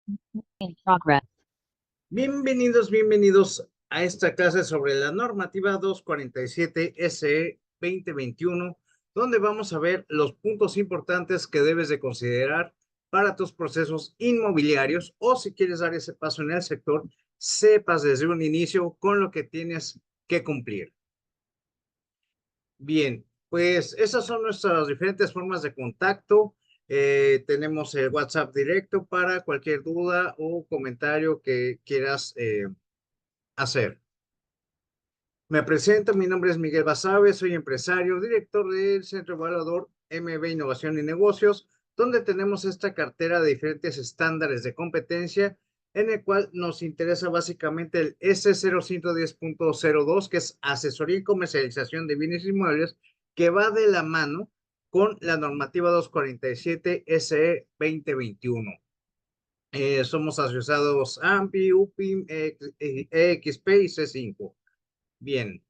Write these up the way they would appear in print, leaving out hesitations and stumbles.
In progress. Bienvenidos a esta clase sobre la normativa 247 SE 2021, donde vamos a ver los puntos importantes que debes de considerar para tus procesos inmobiliarios o si quieres dar ese paso en el sector, sepas desde un inicio con lo que tienes que cumplir. Bien, pues esas son nuestras diferentes formas de contacto. Tenemos el WhatsApp directo para cualquier duda o comentario que quieras hacer. Me presento, mi nombre es Miguel Basabe, soy empresario, director del Centro Evaluador MB Innovación y Negocios, donde tenemos esta cartera de diferentes estándares de competencia, en el cual nos interesa básicamente el S0110.02, que es asesoría y comercialización de bienes inmuebles, que va de la mano con la normativa 247 SE 2021. Somos asociados AMPI, UPIM, EXP y C5. Bien.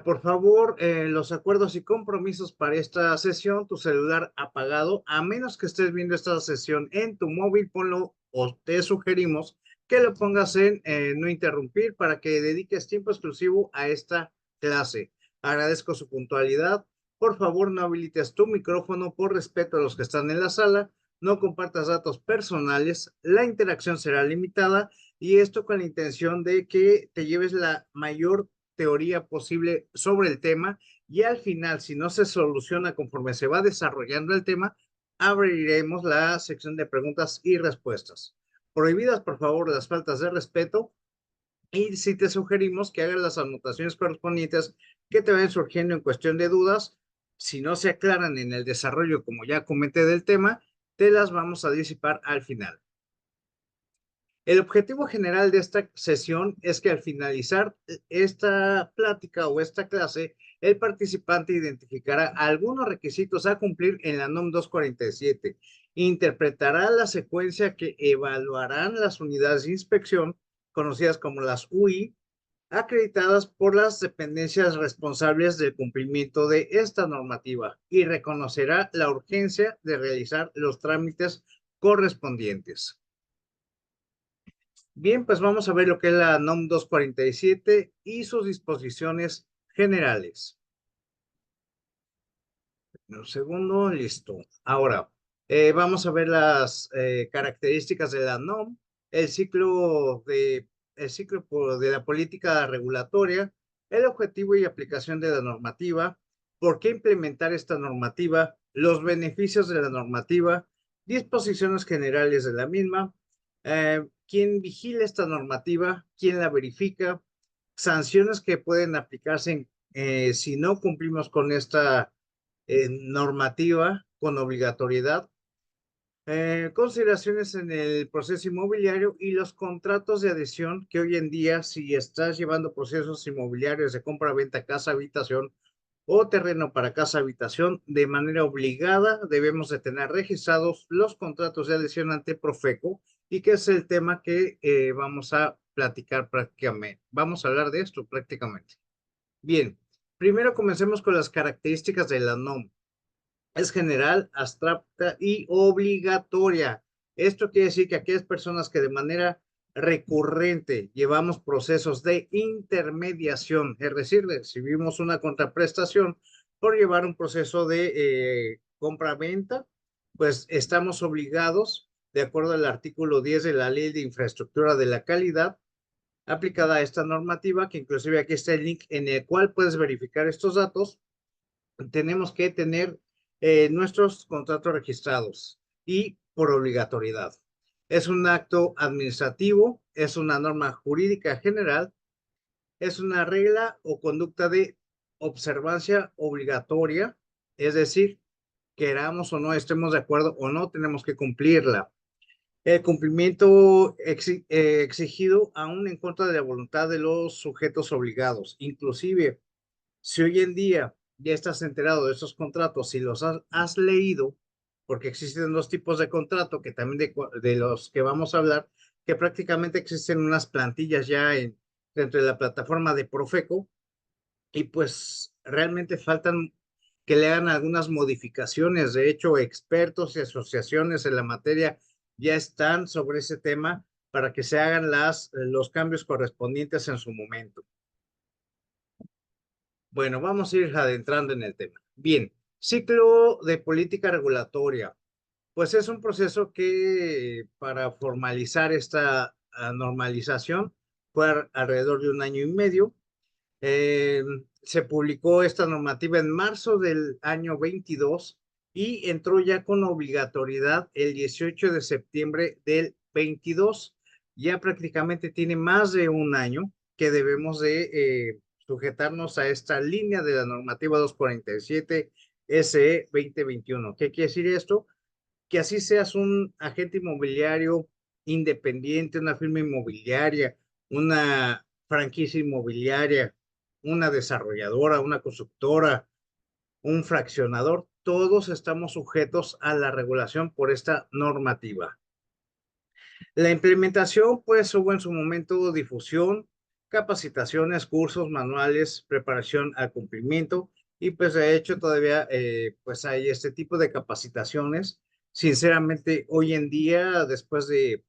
Por favor, los acuerdos y compromisos para esta sesión, tu celular apagado, a menos que estés viendo esta sesión en tu móvil, ponlo o te sugerimos que lo pongas en no interrumpir para que dediques tiempo exclusivo a esta clase. Agradezco su puntualidad. Por favor, no habilites tu micrófono por respeto a los que están en la sala. No compartas datos personales. La interacción será limitada y esto con la intención de que te lleves la mayor teoría posible sobre el tema y al final, si no se soluciona conforme se va desarrollando el tema, abriremos la sección de preguntas y respuestas. Prohibidas, por favor, las faltas de respeto y si te sugerimos que hagas las anotaciones correspondientes que te vayan surgiendo en cuestión de dudas. Si no se aclaran en el desarrollo, como ya comenté del tema, te las vamos a disipar al final. El objetivo general de esta sesión es que al finalizar esta plática o esta clase, el participante identificará algunos requisitos a cumplir en la NOM 247, interpretará la secuencia que evaluarán las unidades de inspección, conocidas como las UI, acreditadas por las dependencias responsables del cumplimiento de esta normativa y reconocerá la urgencia de realizar los trámites correspondientes. Bien, pues vamos a ver lo que es la NOM 247 y sus disposiciones generales. Un segundo, listo. Ahora, vamos a ver las características de la NOM, el ciclo de la política regulatoria, el objetivo y aplicación de la normativa, por qué implementar esta normativa, los beneficios de la normativa, disposiciones generales de la misma, quién vigila esta normativa, quién la verifica, sanciones que pueden aplicarse si no cumplimos con esta normativa con obligatoriedad, consideraciones en el proceso inmobiliario y los contratos de adhesión que hoy en día, si estás llevando procesos inmobiliarios de compra-venta, casa-habitación o terreno para casa-habitación, de manera obligada debemos de tener registrados los contratos de adhesión ante Profeco y que es el tema que vamos a platicar prácticamente. Vamos a hablar de esto prácticamente. Bien, primero comencemos con las características de la NOM. Es general, abstracta y obligatoria. Esto quiere decir que aquellas personas que de manera recurrente llevamos procesos de intermediación, es decir, recibimos una contraprestación por llevar un proceso de compra-venta, pues estamos obligados, de acuerdo al artículo 10 de la Ley de Infraestructura de la Calidad, aplicada a esta normativa, que inclusive aquí está el link en el cual puedes verificar estos datos, tenemos que tener nuestros contratos registrados y por obligatoriedad. Es un acto administrativo, es una norma jurídica general, es una regla o conducta de observancia obligatoria, es decir, queramos o no, estemos de acuerdo o no, tenemos que cumplirla. El cumplimiento exigido aún en contra de la voluntad de los sujetos obligados. Inclusive, si hoy en día ya estás enterado de esos contratos, si los has leído, porque existen dos tipos de contrato, que también de los que vamos a hablar, que prácticamente existen unas plantillas ya dentro de la plataforma de Profeco, y pues realmente faltan que le hagan algunas modificaciones. De hecho, expertos y asociaciones en la materia ya están sobre ese tema para que se hagan los cambios correspondientes en su momento. Bueno, vamos a ir adentrando en el tema. Bien, ciclo de política regulatoria. Pues es un proceso que para formalizar esta normalización fue alrededor de 1 año y medio. Eh, Se publicó esta normativa en marzo del año 22 y entró ya con obligatoriedad el 18 de septiembre del 22. Ya prácticamente tiene más de un año que debemos de sujetarnos a esta línea de la normativa 247 SE 2021. ¿Qué quiere decir esto? Que así seas un agente inmobiliario independiente, una firma inmobiliaria, una franquicia inmobiliaria, una desarrolladora, una constructora, un fraccionador, todos estamos sujetos a la regulación por esta normativa. La implementación, pues, hubo en su momento difusión, capacitaciones, cursos, manuales, preparación al cumplimiento, y pues de hecho todavía pues hay este tipo de capacitaciones. Sinceramente, hoy en día, después de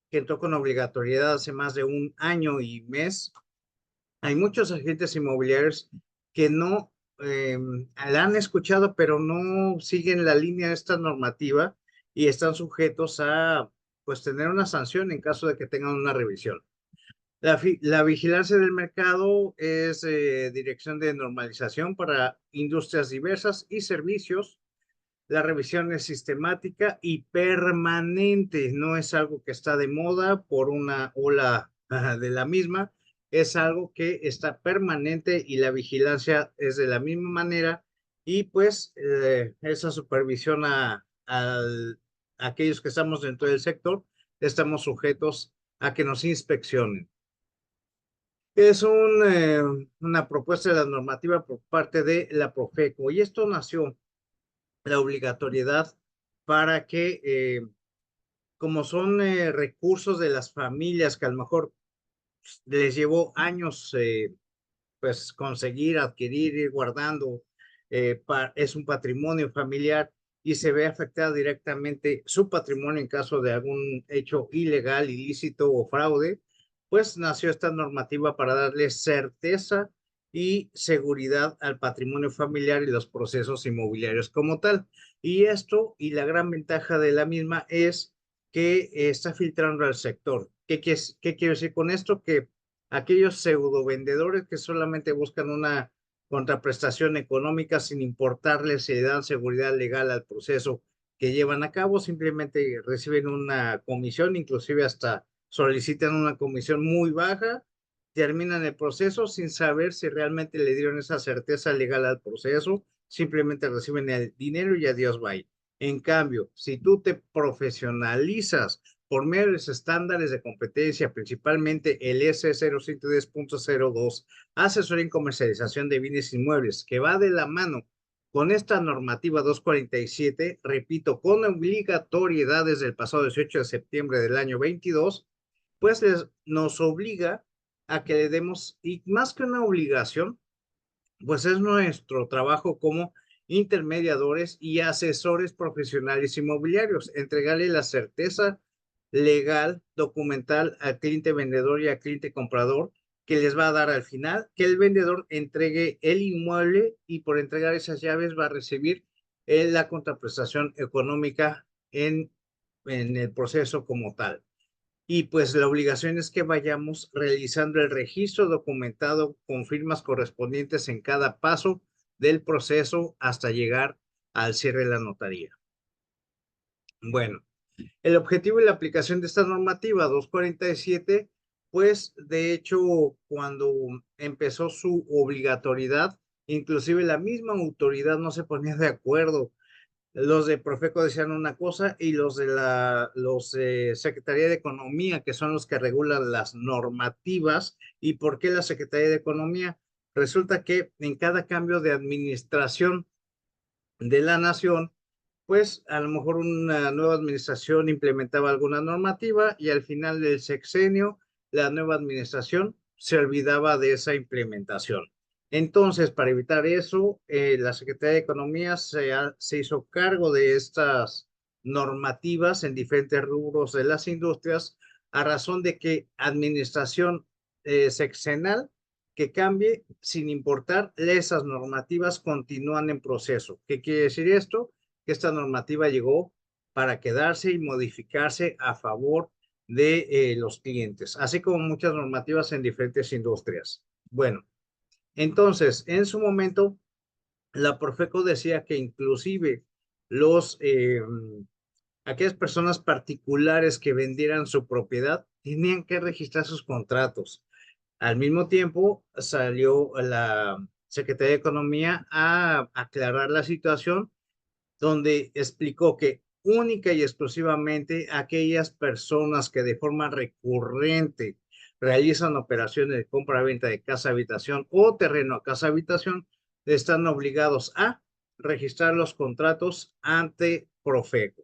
que entró con obligatoriedad hace más de 1 año y mes, hay muchos agentes inmobiliarios que no la han escuchado, pero no siguen la línea de esta normativa y están sujetos a pues tener una sanción en caso de que tengan una revisión. La vigilancia del mercado es dirección de normalización para industrias diversas y servicios. La revisión es sistemática y permanente, no es algo que está de moda por una ola de la misma, es algo que está permanente y la vigilancia es de la misma manera y pues esa supervisión a aquellos que estamos dentro del sector, estamos sujetos a que nos inspeccionen. Es una propuesta de la normativa por parte de la Profeco y esto nació la obligatoriedad para que, como son recursos de las familias que a lo mejor les llevó años pues conseguir, adquirir, ir guardando, es un patrimonio familiar y se ve afectada directamente su patrimonio en caso de algún hecho ilegal, ilícito o fraude, pues nació esta normativa para darle certeza y seguridad al patrimonio familiar y los procesos inmobiliarios como tal. Y esto, y la gran ventaja de la misma es que está filtrando al sector. ¿Qué quiero decir con esto? Que aquellos pseudo vendedores que solamente buscan una contraprestación económica sin importarles si le dan seguridad legal al proceso que llevan a cabo, simplemente reciben una comisión, inclusive hasta solicitan una comisión muy baja, terminan el proceso sin saber si realmente le dieron esa certeza legal al proceso, simplemente reciben el dinero y adiós, bye. En cambio, si tú te profesionalizas por medio de los estándares de competencia, principalmente el S0110.02, asesoría y comercialización de bienes inmuebles, que va de la mano con esta normativa 247, repito, con obligatoriedad desde el pasado 18 de septiembre del año 22, pues nos obliga a que le demos, y más que una obligación, pues es nuestro trabajo como intermediadores y asesores profesionales inmobiliarios, entregarle la certeza legal, documental al cliente vendedor y al cliente comprador que les va a dar al final, que el vendedor entregue el inmueble y por entregar esas llaves va a recibir la contraprestación económica en el proceso como tal. Y pues la obligación es que vayamos realizando el registro documentado con firmas correspondientes en cada paso del proceso hasta llegar al cierre de la notaría. Bueno, el objetivo y la aplicación de esta normativa 247, pues de hecho cuando empezó su obligatoriedad, inclusive la misma autoridad no se ponía de acuerdo. Los de Profeco decían una cosa y los de Secretaría de Economía, que son los que regulan las normativas. ¿Y por qué la Secretaría de Economía? Resulta que en cada cambio de administración de la nación, pues a lo mejor una nueva administración implementaba alguna normativa y al final del sexenio la nueva administración se olvidaba de esa implementación. Entonces, para evitar eso, la Secretaría de Economía se hizo cargo de estas normativas en diferentes rubros de las industrias a razón de que administración sexenal que cambie sin importar, esas normativas continúan en proceso. ¿Qué quiere decir esto? Que esta normativa llegó para quedarse y modificarse a favor de los clientes, así como muchas normativas en diferentes industrias. Bueno, entonces, en su momento, la Profeco decía que inclusive los, aquellas personas particulares que vendieran su propiedad tenían que registrar sus contratos. Al mismo tiempo, salió la Secretaría de Economía a aclarar la situación, donde explicó que única y exclusivamente aquellas personas que de forma recurrente realizan operaciones de compra-venta de casa-habitación o terreno a casa-habitación están obligados a registrar los contratos ante Profeco.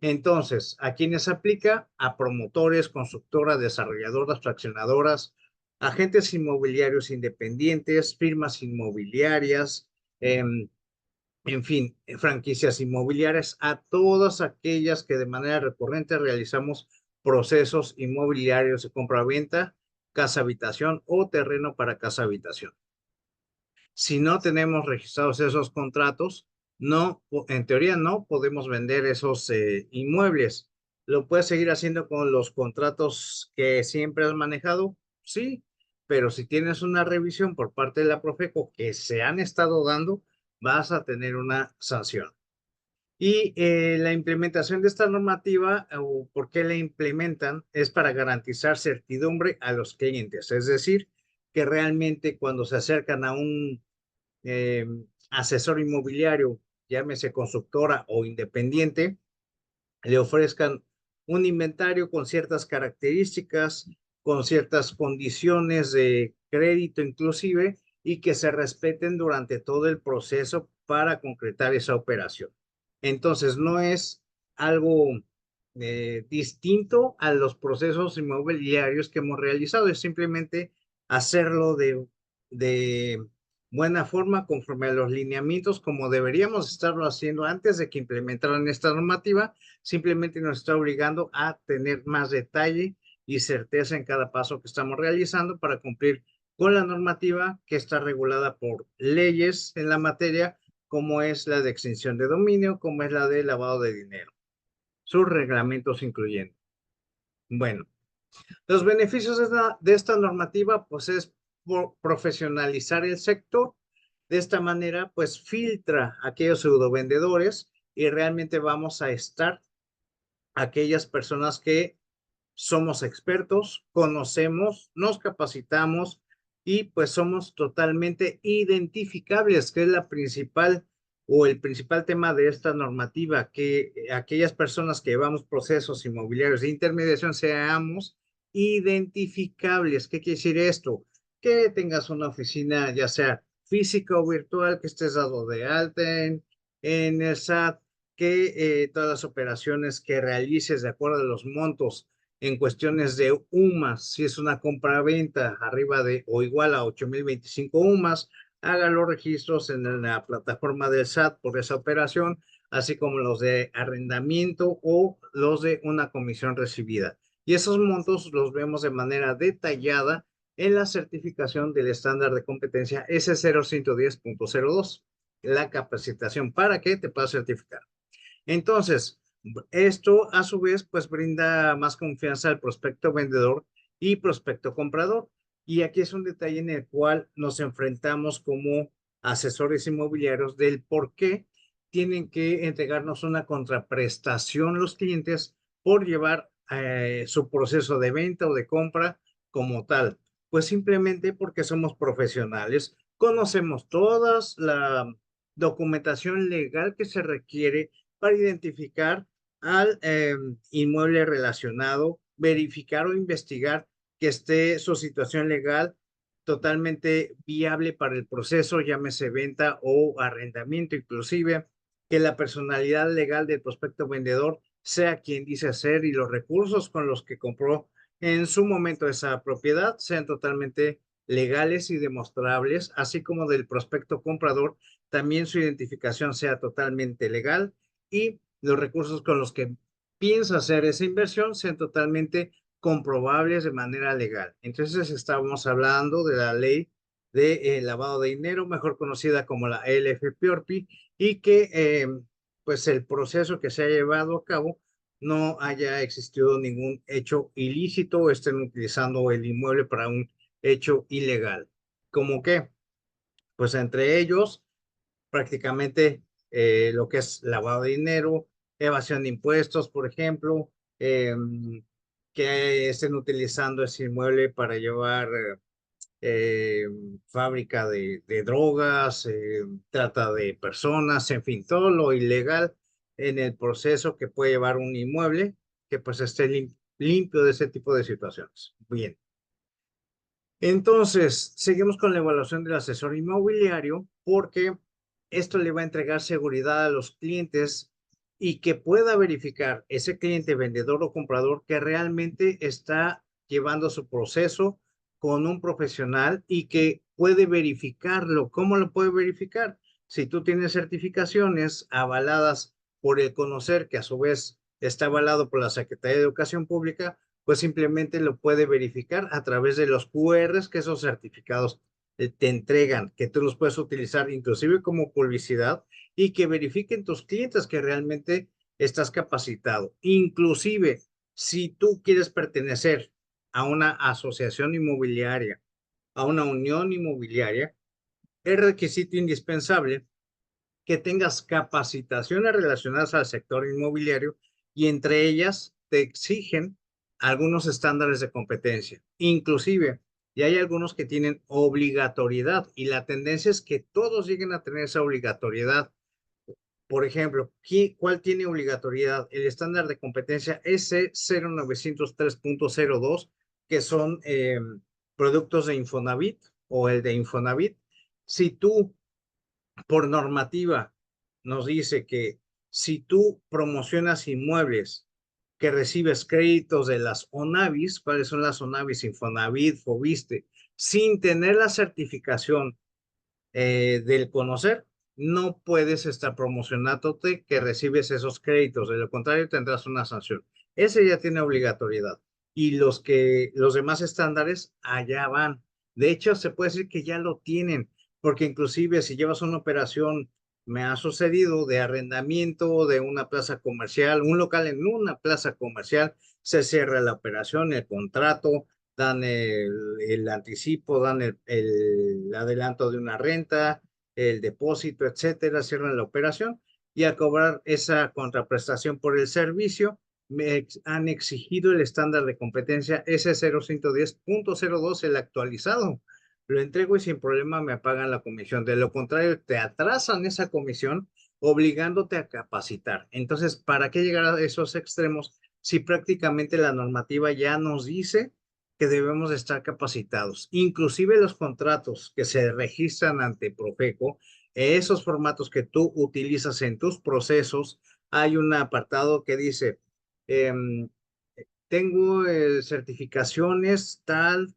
Entonces, ¿a quiénes aplica? A promotores, constructoras, desarrolladoras, fraccionadoras, agentes inmobiliarios independientes, firmas inmobiliarias, en fin, franquicias inmobiliarias, a todas aquellas que de manera recurrente realizamos procesos inmobiliarios de compra-venta, casa-habitación o terreno para casa-habitación. Si no tenemos registrados esos contratos, no, en teoría no podemos vender esos inmuebles. ¿Lo puedes seguir haciendo con los contratos que siempre has manejado? Sí, pero si tienes una revisión por parte de la Profeco que se han estado dando, vas a tener una sanción. Y la implementación de esta normativa, o por qué la implementan, es para garantizar certidumbre a los clientes. Es decir, que realmente cuando se acercan a un eh, asesor inmobiliario, llámese constructora o independiente, le ofrezcan un inventario con ciertas características, con ciertas condiciones de crédito inclusive, y que se respeten durante todo el proceso para concretar esa operación. Entonces, no es algo distinto a los procesos inmobiliarios que hemos realizado, es simplemente hacerlo de buena forma, conforme a los lineamientos, como deberíamos estarlo haciendo antes de que implementaran esta normativa. Simplemente nos está obligando a tener más detalle y certeza en cada paso que estamos realizando para cumplir con la normativa que está regulada por leyes en la materia, como es la de extinción de dominio, como es la de lavado de dinero, sus reglamentos incluyendo. Bueno, los beneficios de esta normativa, pues es profesionalizar el sector. De esta manera, pues filtra a aquellos pseudovendedores y realmente vamos a estar aquellas personas que somos expertos, conocemos, nos capacitamos y pues somos totalmente identificables, que es la principal o el principal tema de esta normativa, que aquellas personas que llevamos procesos inmobiliarios de intermediación seamos identificables. ¿Qué quiere decir esto? Que tengas una oficina, ya sea física o virtual, que estés dado de alta en el SAT, que todas las operaciones que realices de acuerdo a los montos en cuestiones de UMAS, si es una compra-venta arriba de o igual a 8,025 UMAS, haga los registros en la plataforma del SAT por esa operación, así como los de arrendamiento o los de una comisión recibida. Y esos montos los vemos de manera detallada en la certificación del estándar de competencia S0110.02, la capacitación para que te puedas certificar. Entonces, esto a su vez pues brinda más confianza al prospecto vendedor y prospecto comprador. Y aquí es un detalle en el cual nos enfrentamos como asesores inmobiliarios del por qué tienen que entregarnos una contraprestación los clientes por llevar su proceso de venta o de compra como tal. Pues simplemente porque somos profesionales, conocemos toda la documentación legal que se requiere para identificar al inmueble relacionado, verificar o investigar que esté su situación legal totalmente viable para el proceso, llámese venta o arrendamiento inclusive, que la personalidad legal del prospecto vendedor sea quien dice ser y los recursos con los que compró en su momento esa propiedad sean totalmente legales y demostrables, así como del prospecto comprador, también su identificación sea totalmente legal y los recursos con los que piensa hacer esa inversión sean totalmente comprobables de manera legal. Entonces estábamos hablando de la ley de lavado de dinero, mejor conocida como la LFPORPI, y que pues el proceso que se ha llevado a cabo no haya existido ningún hecho ilícito o estén utilizando el inmueble para un hecho ilegal. ¿Cómo qué? Pues entre ellos prácticamente lo que es lavado de dinero, evasión de impuestos, por ejemplo, que estén utilizando ese inmueble para llevar fábrica de drogas, trata de personas, en fin, todo lo ilegal en el proceso que puede llevar un inmueble que pues esté limpio de ese tipo de situaciones. Bien. Entonces, seguimos con la evaluación del asesor inmobiliario porque esto le va a entregar seguridad a los clientes y que pueda verificar ese cliente vendedor o comprador que realmente está llevando su proceso con un profesional y que puede verificarlo. ¿Cómo lo puede verificar? Si tú tienes certificaciones avaladas por el conocer, que a su vez está avalado por la Secretaría de Educación Pública, pues simplemente lo puede verificar a través de los QRs que esos certificados te entregan, que tú los puedes utilizar inclusive como publicidad y que verifiquen tus clientes que realmente estás capacitado. Inclusive, si tú quieres pertenecer a una asociación inmobiliaria, a una unión inmobiliaria, es requisito indispensable que tengas capacitaciones relacionadas al sector inmobiliario y entre ellas te exigen algunos estándares de competencia. Inclusive, y hay algunos que tienen obligatoriedad y la tendencia es que todos lleguen a tener esa obligatoriedad. Por ejemplo, ¿cuál tiene obligatoriedad? El estándar de competencia S0903.02, que son productos de Infonavit o el de Infonavit. Si tú por normativa nos dice que si tú promocionas inmuebles que recibes créditos de las ONAVIS, ¿cuáles son las ONAVIS? Infonavit, Fobiste, sin tener la certificación del conocer, no puedes estar promocionándote que recibes esos créditos, de lo contrario tendrás una sanción. Ese ya tiene obligatoriedad. Y los demás estándares allá van. De hecho, se puede decir que ya lo tienen, porque inclusive si llevas una operación, me ha sucedido de arrendamiento de una plaza comercial, un local en una plaza comercial, se cierra la operación, el contrato, dan el anticipo, dan el adelanto de una renta, el depósito, etcétera, cierran la operación y al cobrar esa contraprestación por el servicio, me han exigido el estándar de competencia S0110.02, el actualizado. Lo entrego y sin problema me pagan la comisión. De lo contrario, te atrasan esa comisión obligándote a capacitar. Entonces, ¿para qué llegar a esos extremos si prácticamente la normativa ya nos dice que debemos estar capacitados? Inclusive los contratos que se registran ante Profeco, esos formatos que tú utilizas en tus procesos, hay un apartado que dice, tengo certificaciones tal,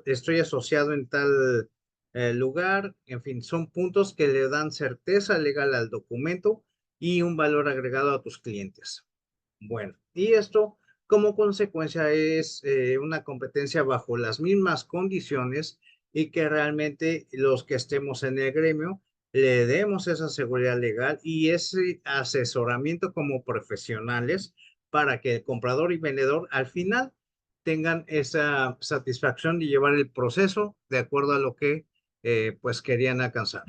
estoy asociado en tal lugar, en fin, son puntos que le dan certeza legal al documento y un valor agregado a tus clientes. Bueno, y esto como consecuencia es una competencia bajo las mismas condiciones y que realmente los que estemos en el gremio le demos esa seguridad legal y ese asesoramiento como profesionales para que el comprador y vendedor al final tengan esa satisfacción de llevar el proceso de acuerdo a lo que pues querían alcanzar.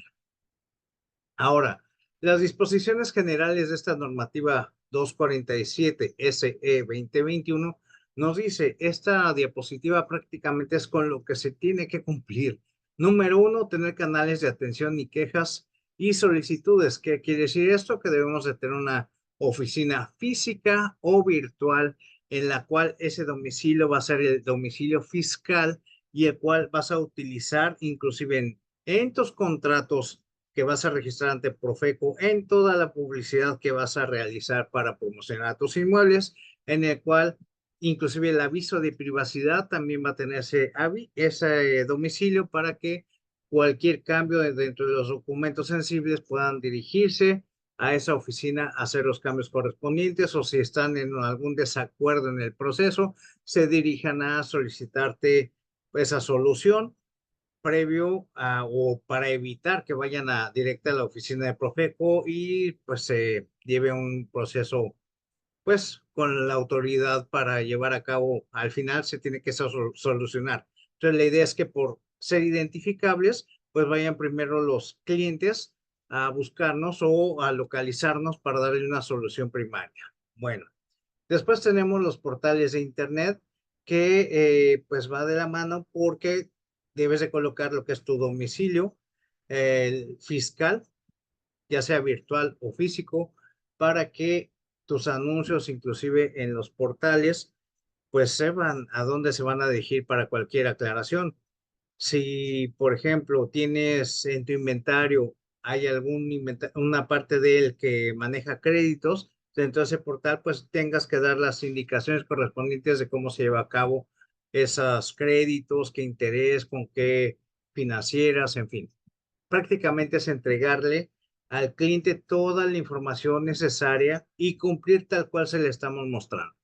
Ahora, las disposiciones generales de esta normativa 247 SE 2021 nos dice, esta diapositiva prácticamente es con lo que se tiene que cumplir. Número uno, tener canales de atención y quejas y solicitudes. ¿Qué quiere decir esto? Que debemos de tener una oficina física o virtual en la cual ese domicilio va a ser el domicilio fiscal y el cual vas a utilizar inclusive en tus contratos que vas a registrar ante Profeco, en toda la publicidad que vas a realizar para promocionar tus inmuebles, en el cual inclusive el aviso de privacidad también va a tener ese domicilio para que cualquier cambio dentro de los documentos sensibles puedan dirigirse a esa oficina a hacer los cambios correspondientes, o si están en algún desacuerdo en el proceso, se dirijan a solicitarte esa solución previo o para evitar que vayan directa a la oficina de Profeco y pues se lleve un proceso pues con la autoridad para llevar a cabo. Al final se tiene que solucionar. Entonces la idea es que por ser identificables, pues vayan primero los clientes a buscarnos o a localizarnos para darle una solución primaria. Bueno, después tenemos los portales de internet que pues va de la mano porque debes de colocar lo que es tu domicilio, el fiscal, ya sea virtual o físico, para que tus anuncios, inclusive en los portales, pues sepan a dónde se van a dirigir para cualquier aclaración. Si, por ejemplo, tienes en tu inventario, hay una parte de él que maneja créditos, dentro de ese portal, pues tengas que dar las indicaciones correspondientes de cómo se lleva a cabo esos créditos, qué interés, con qué financieras, en fin. Prácticamente es entregarle al cliente toda la información necesaria y cumplir tal cual se le estamos mostrando.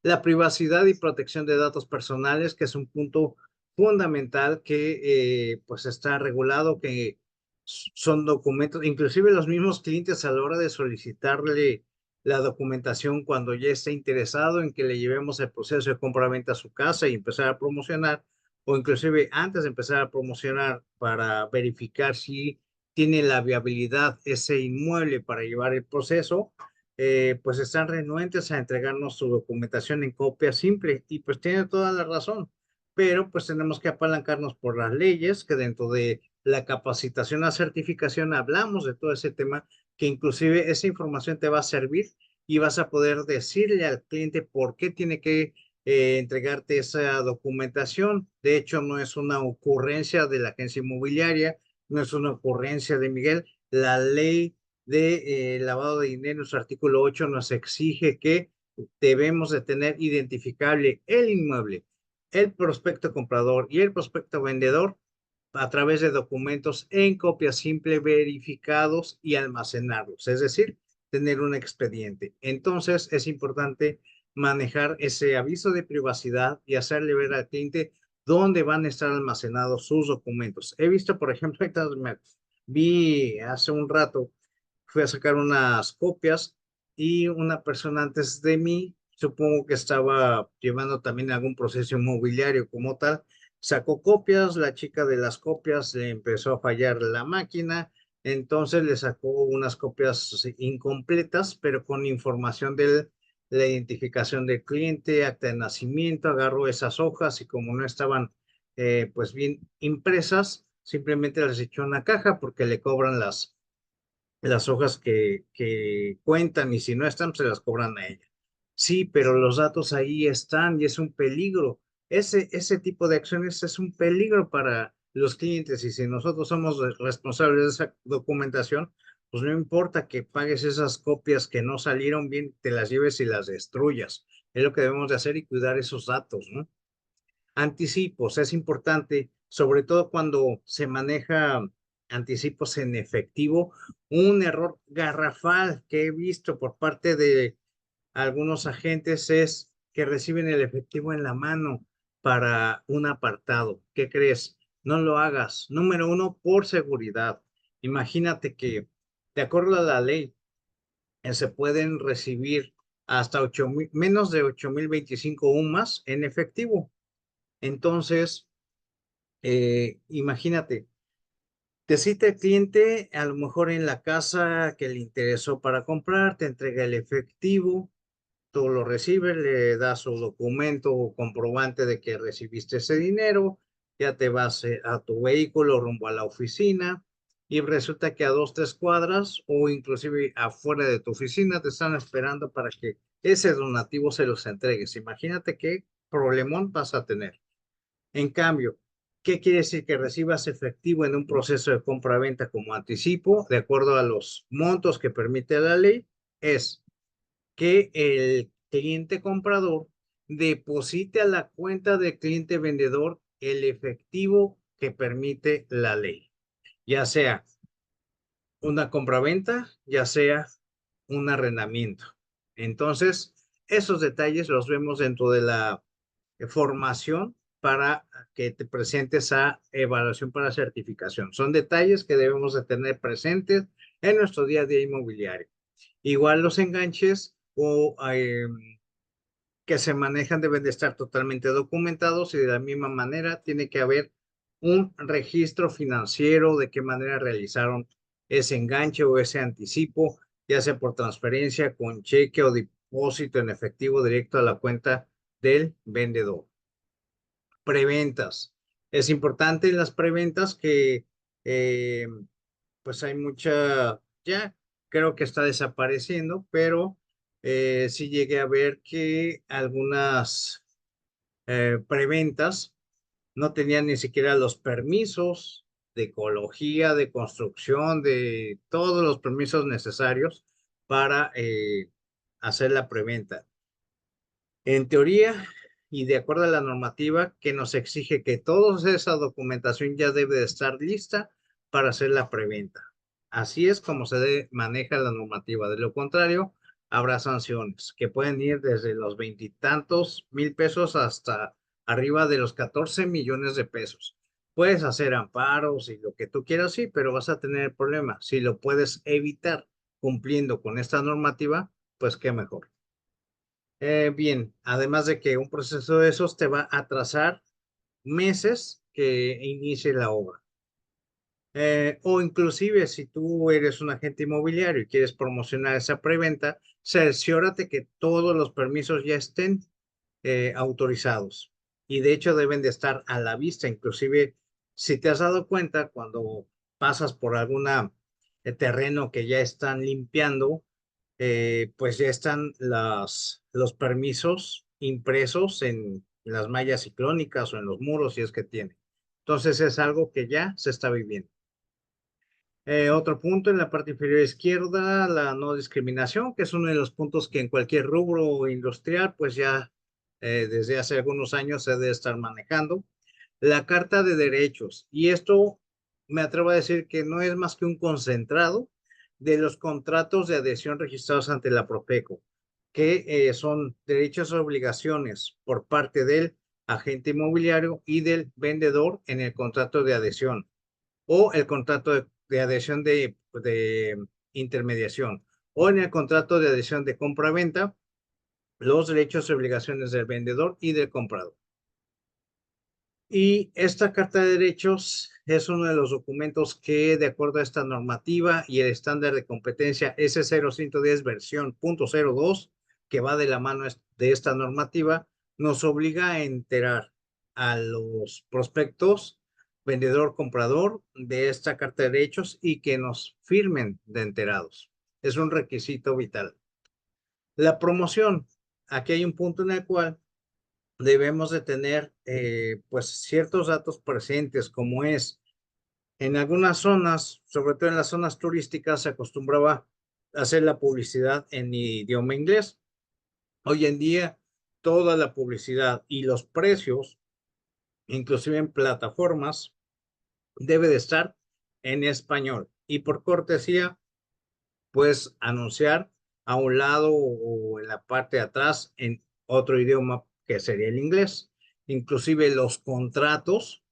La privacidad y protección de datos personales, que es un punto fundamental que pues está regulado, que son documentos, inclusive los mismos clientes a la hora de solicitarle la documentación cuando ya esté interesado en que le llevemos el proceso de compra-venta a su casa y empezar a promocionar, o inclusive antes de empezar a promocionar para verificar si tiene la viabilidad ese inmueble para llevar el proceso, pues están renuentes a entregarnos su documentación en copia simple y pues tiene toda la razón, pero pues tenemos que apalancarnos por las leyes, que dentro de la capacitación a certificación hablamos de todo ese tema, que inclusive esa información te va a servir y vas a poder decirle al cliente por qué tiene que entregarte esa documentación. De hecho, no es una ocurrencia de la agencia inmobiliaria, no es una ocurrencia de Miguel. La ley de lavado de dinero, su artículo 8 nos exige que debemos de tener identificable el inmueble, el prospecto comprador y el prospecto vendedor a través de documentos en copia simple verificados y almacenarlos, es decir, tener un expediente. Entonces es importante manejar ese aviso de privacidad y hacerle ver al cliente dónde van a estar almacenados sus documentos. He visto, por ejemplo, vi hace un rato, fui a sacar unas copias y una persona antes de mí, supongo que estaba llevando también algún proceso inmobiliario como tal, sacó copias, la chica de las copias le empezó a fallar la máquina, entonces le sacó unas copias incompletas, pero con información de la identificación del cliente, acta de nacimiento, agarró esas hojas y como no estaban pues bien impresas, simplemente las echó en una caja porque le cobran las hojas que cuentan y si no están, se las cobran a ella. Sí, pero los datos ahí están y es un peligro. Ese tipo de acciones es un peligro para los clientes y si nosotros somos responsables de esa documentación, pues no importa que pagues esas copias que no salieron bien, te las lleves y las destruyas. Es lo que debemos de hacer y cuidar esos datos, ¿no? Anticipos es importante, sobre todo cuando se maneja anticipos en efectivo. Un error garrafal que he visto por parte de algunos agentes es que reciben el efectivo en la mano para un apartado. ¿Qué crees? No lo hagas. Número uno, por seguridad. Imagínate que, de acuerdo a la ley, se pueden recibir hasta menos de 8,025 UMAS en efectivo. Entonces, imagínate, te cita el cliente, a lo mejor en la casa que le interesó para comprar, te entrega el efectivo, tú lo recibes, le das su documento o comprobante de que recibiste ese dinero, ya te vas a tu vehículo rumbo a la oficina y resulta que a 2, 3 cuadras o inclusive afuera de tu oficina te están esperando para que ese donativo se los entregues. Imagínate qué problemón vas a tener. En cambio, ¿qué quiere decir? Que recibas efectivo en un proceso de compra-venta como anticipo, de acuerdo a los montos que permite la ley, es que cliente comprador deposite a la cuenta del cliente vendedor el efectivo que permite la ley, ya sea una compraventa, ya sea un arrendamiento. Entonces, esos detalles los vemos dentro de la formación para que te presentes a evaluación para certificación. Son detalles que debemos de tener presentes en nuestro día a día inmobiliario. Igual los enganches o que se manejan deben de estar totalmente documentados y de la misma manera tiene que haber un registro financiero de qué manera realizaron ese enganche o ese anticipo, ya sea por transferencia, con cheque o depósito en efectivo directo a la cuenta del vendedor. Preventas. Es importante en las preventas que pues hay mucha, ya creo que está desapareciendo, pero sí llegué a ver que algunas preventas no tenían ni siquiera los permisos de ecología, de construcción, de todos los permisos necesarios para hacer la preventa. En teoría, y de acuerdo a la normativa que nos exige que toda esa documentación ya debe de estar lista para hacer la preventa. Así es como se maneja la normativa. De lo contrario, habrá sanciones que pueden ir desde los veintitantos mil pesos hasta arriba de los 14 millones de pesos. Puedes hacer amparos y lo que tú quieras, sí, pero vas a tener problema. Si lo puedes evitar cumpliendo con esta normativa, pues qué mejor. Bien, además de que un proceso de esos te va a atrasar meses que inicie la obra. O inclusive si tú eres un agente inmobiliario y quieres promocionar esa preventa, cerciórate que todos los permisos ya estén autorizados. Y de hecho deben de estar a la vista. Inclusive si te has dado cuenta cuando pasas por alguna terreno que ya están limpiando, pues ya están los permisos impresos en las mallas ciclónicas o en los muros si es que tiene. Entonces es algo que ya se está viviendo. Otro punto en la parte inferior izquierda, la no discriminación, que es uno de los puntos que en cualquier rubro industrial, pues ya desde hace algunos años se debe estar manejando. La Carta de Derechos, y esto me atrevo a decir que no es más que un concentrado de los contratos de adhesión registrados ante la Profeco, que son derechos y obligaciones por parte del agente inmobiliario y del vendedor en el contrato de adhesión o el contrato de adhesión de intermediación o en el contrato de adhesión de compra-venta, los derechos y obligaciones del vendedor y del comprador. Y esta Carta de Derechos es uno de los documentos que, de acuerdo a esta normativa y el estándar de competencia S0110 versión .02, que va de la mano de esta normativa, nos obliga a enterar a los prospectos, vendedor, comprador, de esta Carta de Derechos y que nos firmen de enterados. Es un requisito vital. La promoción. Aquí hay un punto en el cual debemos de tener pues ciertos datos presentes, como es en algunas zonas, sobre todo en las zonas turísticas, se acostumbraba a hacer la publicidad en idioma inglés. Hoy en día, toda la publicidad y los precios, inclusive en plataformas, debe de estar en español. Y por cortesía, pues anunciar a un lado o en la parte de atrás en otro idioma que sería el inglés. Inclusive los contratos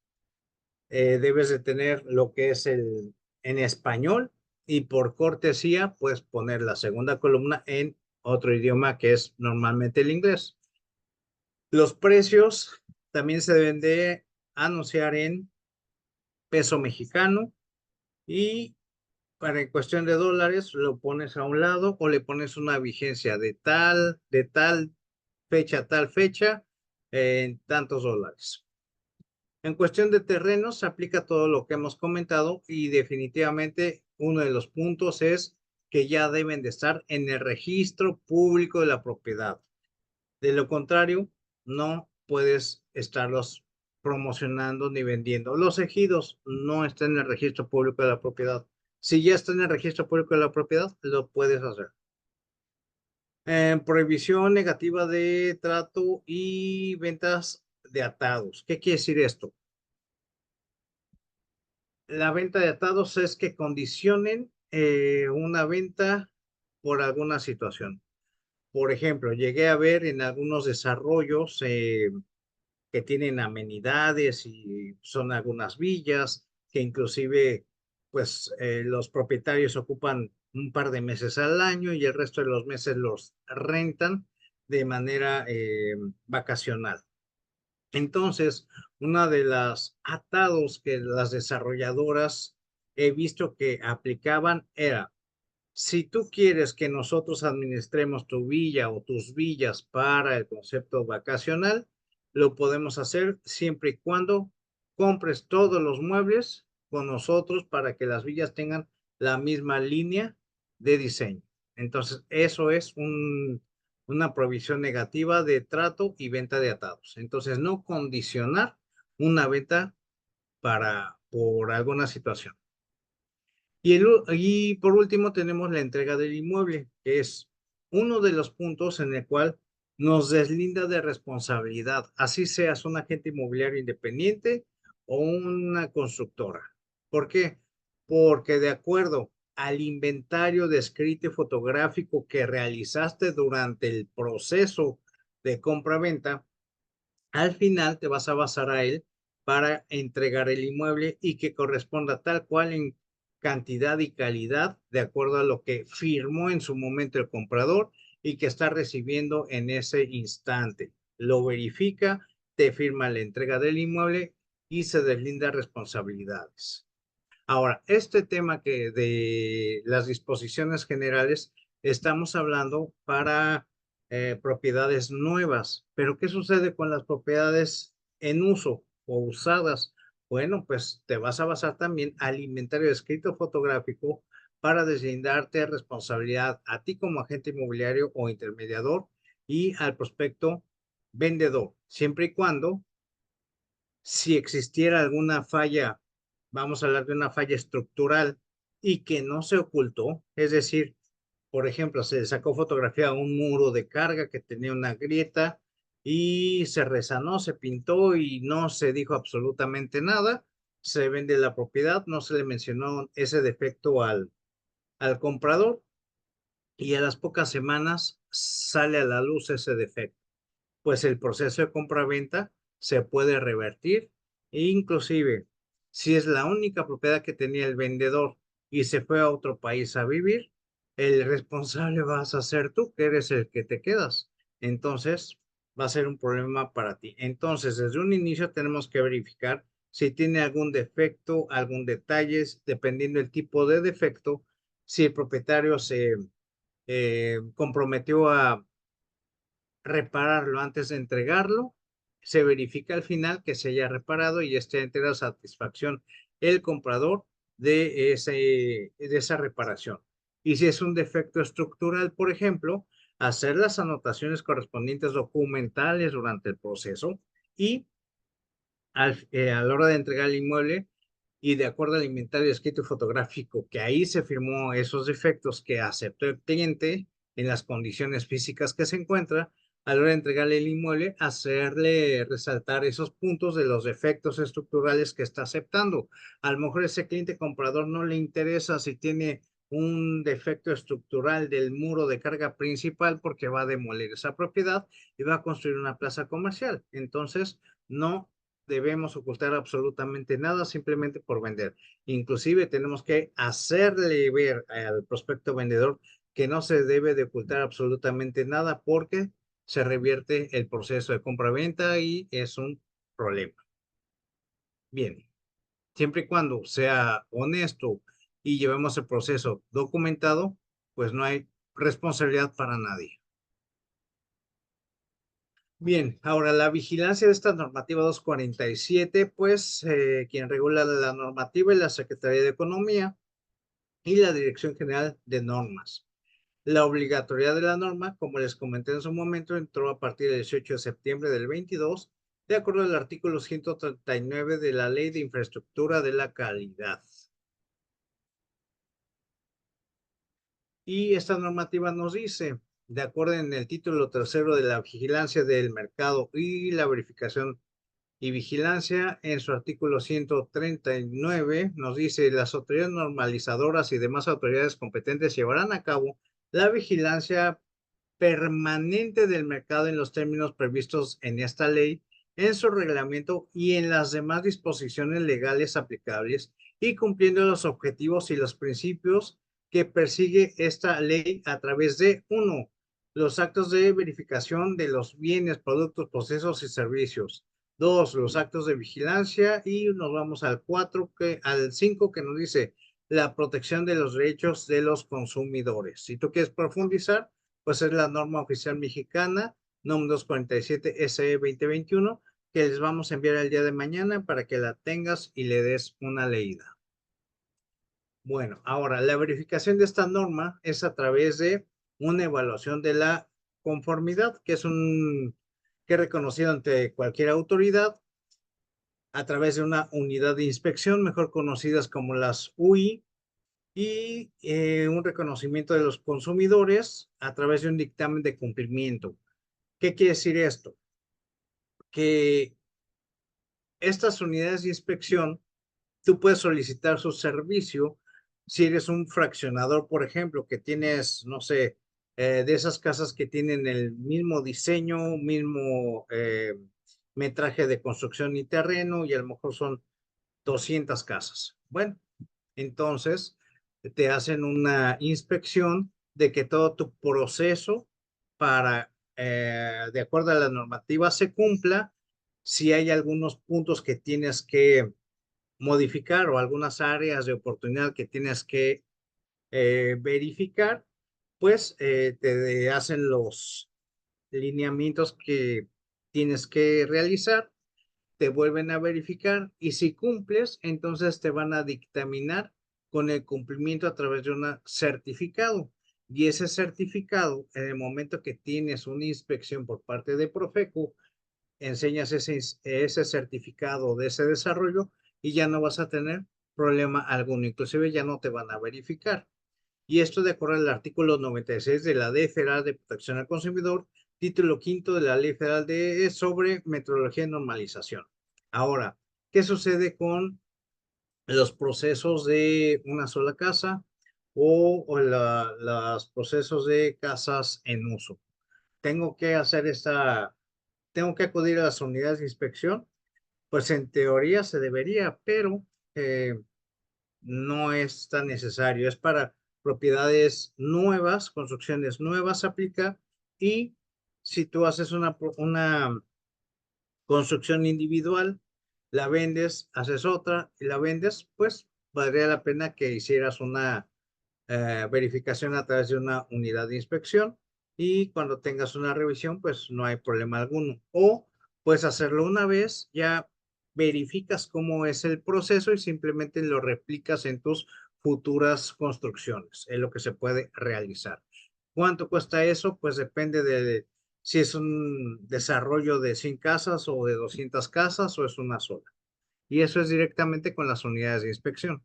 debes de tener lo que es el en español y por cortesía puedes poner la segunda columna en otro idioma que es normalmente el inglés. Los precios también se deben de anunciar en peso mexicano y para en cuestión de dólares lo pones a un lado o le pones una vigencia de tal fecha a tal fecha en tantos dólares. En cuestión de terrenos, se aplica todo lo que hemos comentado y definitivamente uno de los puntos es que ya deben de estar en el registro público de la propiedad. De lo contrario, no puedes estarlos promocionando ni vendiendo. Los ejidos no están en el registro público de la propiedad. Si ya está en el registro público de la propiedad, lo puedes hacer. Prohibición negativa de trato y ventas de atados. ¿Qué quiere decir esto? La venta de atados es que condicionen una venta por alguna situación. Por ejemplo, llegué a ver en algunos desarrollos que tienen amenidades y son algunas villas que inclusive pues los propietarios ocupan un par de meses al año y el resto de los meses los rentan de manera vacacional. Entonces, una de las atados que las desarrolladoras he visto que aplicaban era: si tú quieres que nosotros administremos tu villa o tus villas para el concepto vacacional, lo podemos hacer siempre y cuando compres todos los muebles con nosotros para que las villas tengan la misma línea de diseño. Entonces, eso es una provisión negativa de trato y venta de atados. Entonces, no condicionar una venta por alguna situación. Y por último tenemos la entrega del inmueble, que es uno de los puntos en el cual nos deslinda de responsabilidad, así seas un agente inmobiliario independiente o una constructora. ¿Por qué? Porque de acuerdo al inventario descrito y fotográfico que realizaste durante el proceso de compra-venta, al final te vas a basar a él para entregar el inmueble y que corresponda tal cual en cantidad y calidad de acuerdo a lo que firmó en su momento el comprador y que está recibiendo en ese instante. Lo verifica, te firma la entrega del inmueble y se deslinda responsabilidades. Ahora, este tema que de las disposiciones generales, estamos hablando para propiedades nuevas, pero ¿qué sucede con las propiedades en uso o usadas? Bueno, pues te vas a basar también al inventario escrito fotográfico para deslindarte responsabilidad a ti como agente inmobiliario o intermediador y al prospecto vendedor, siempre y cuando si existiera alguna falla, vamos a hablar de una falla estructural y que no se ocultó, es decir, por ejemplo, se sacó fotografía a un muro de carga que tenía una grieta y se rezanó, se pintó y no se dijo absolutamente nada, se vende la propiedad, no se le mencionó ese defecto al comprador y a las pocas semanas sale a la luz ese defecto, pues el proceso de compra-venta se puede revertir e inclusive si es la única propiedad que tenía el vendedor y se fue a otro país a vivir, el responsable vas a ser tú, que eres el que te quedas. Entonces va a ser un problema para ti. Entonces, desde un inicio tenemos que verificar si tiene algún defecto, algún detalle, dependiendo del tipo de defecto, si el propietario se comprometió a repararlo antes de entregarlo, se verifica al final que se haya reparado y esté entera satisfacción el comprador de esa reparación. Y si es un defecto estructural, por ejemplo, hacer las anotaciones correspondientes documentales durante el proceso y a la hora de entregar el inmueble y de acuerdo al inventario escrito y fotográfico, que ahí se firmó esos defectos que aceptó el cliente en las condiciones físicas que se encuentra, a la hora de entregarle el inmueble, hacerle resaltar esos puntos de los defectos estructurales que está aceptando. A lo mejor ese cliente comprador no le interesa si tiene un defecto estructural del muro de carga principal porque va a demoler esa propiedad y va a construir una plaza comercial. Entonces, no debemos ocultar absolutamente nada simplemente por vender. Inclusive tenemos que hacerle ver al prospecto vendedor que no se debe de ocultar absolutamente nada porque se revierte el proceso de compra-venta y es un problema. Bien, siempre y cuando sea honesto y llevemos el proceso documentado, pues no hay responsabilidad para nadie. Bien, ahora la vigilancia de esta normativa 247, pues quien regula la normativa es la Secretaría de Economía y la Dirección General de Normas. La obligatoriedad de la norma, como les comenté en su momento, entró a partir del 18 de septiembre del 22, de acuerdo al artículo 139 de la Ley de Infraestructura de la Calidad. Y esta normativa nos dice de acuerdo en el título tercero de la vigilancia del mercado y la verificación y vigilancia, en su artículo 139, nos dice: las autoridades normalizadoras y demás autoridades competentes llevarán a cabo la vigilancia permanente del mercado en los términos previstos en esta ley, en su reglamento y en las demás disposiciones legales aplicables, y cumpliendo los objetivos y los principios que persigue esta ley a través de: uno, los actos de verificación de los bienes, productos, procesos y servicios; dos, los actos de vigilancia; y nos vamos al 4, al 5, que nos dice la protección de los derechos de los consumidores. Si tú quieres profundizar, pues es la norma oficial mexicana, NOM 247 SE 2021, que les vamos a enviar el día de mañana para que la tengas y le des una leída. Bueno, ahora la verificación de esta norma es a través de una evaluación de la conformidad, que es reconocido ante cualquier autoridad a través de una unidad de inspección, mejor conocidas como las UI, y un reconocimiento de los consumidores a través de un dictamen de cumplimiento. ¿Qué quiere decir esto? Que estas unidades de inspección, tú puedes solicitar su servicio si eres un fraccionador, por ejemplo, que tienes, no sé, de esas casas que tienen el mismo diseño, mismo metraje de construcción y terreno, y a lo mejor son 200 casas. Bueno, entonces te hacen una inspección de que todo tu proceso para, de acuerdo a la normativa, se cumpla. Si hay algunos puntos que tienes que modificar o algunas áreas de oportunidad que tienes que verificar, pues te hacen los lineamientos que tienes que realizar, te vuelven a verificar, y si cumples, entonces te van a dictaminar con el cumplimiento a través de un certificado. Y ese certificado, en el momento que tienes una inspección por parte de Profeco, enseñas ese certificado de ese desarrollo y ya no vas a tener problema alguno, inclusive ya no te van a verificar. Y esto de acuerdo al artículo 96 de la Ley Federal de Protección al Consumidor, título quinto de la Ley Federal sobre Metrología y Normalización. Ahora, ¿qué sucede con los procesos de una sola casa o los procesos de casas en uso? Tengo que acudir a las unidades de inspección. Pues en teoría se debería, pero eh, no es tan necesario. Es para propiedades nuevas, construcciones nuevas aplica. Y si tú haces una construcción individual, la vendes, haces otra y la vendes, pues valdría la pena que hicieras una verificación a través de una unidad de inspección, y cuando tengas una revisión, pues no hay problema alguno. O puedes hacerlo una vez, ya verificas cómo es el proceso y simplemente lo replicas en tus futuras construcciones. Es lo que se puede realizar. ¿Cuánto cuesta eso? Pues depende de si es un desarrollo de 100 casas o de 200 casas o es una sola. Y eso es directamente con las unidades de inspección.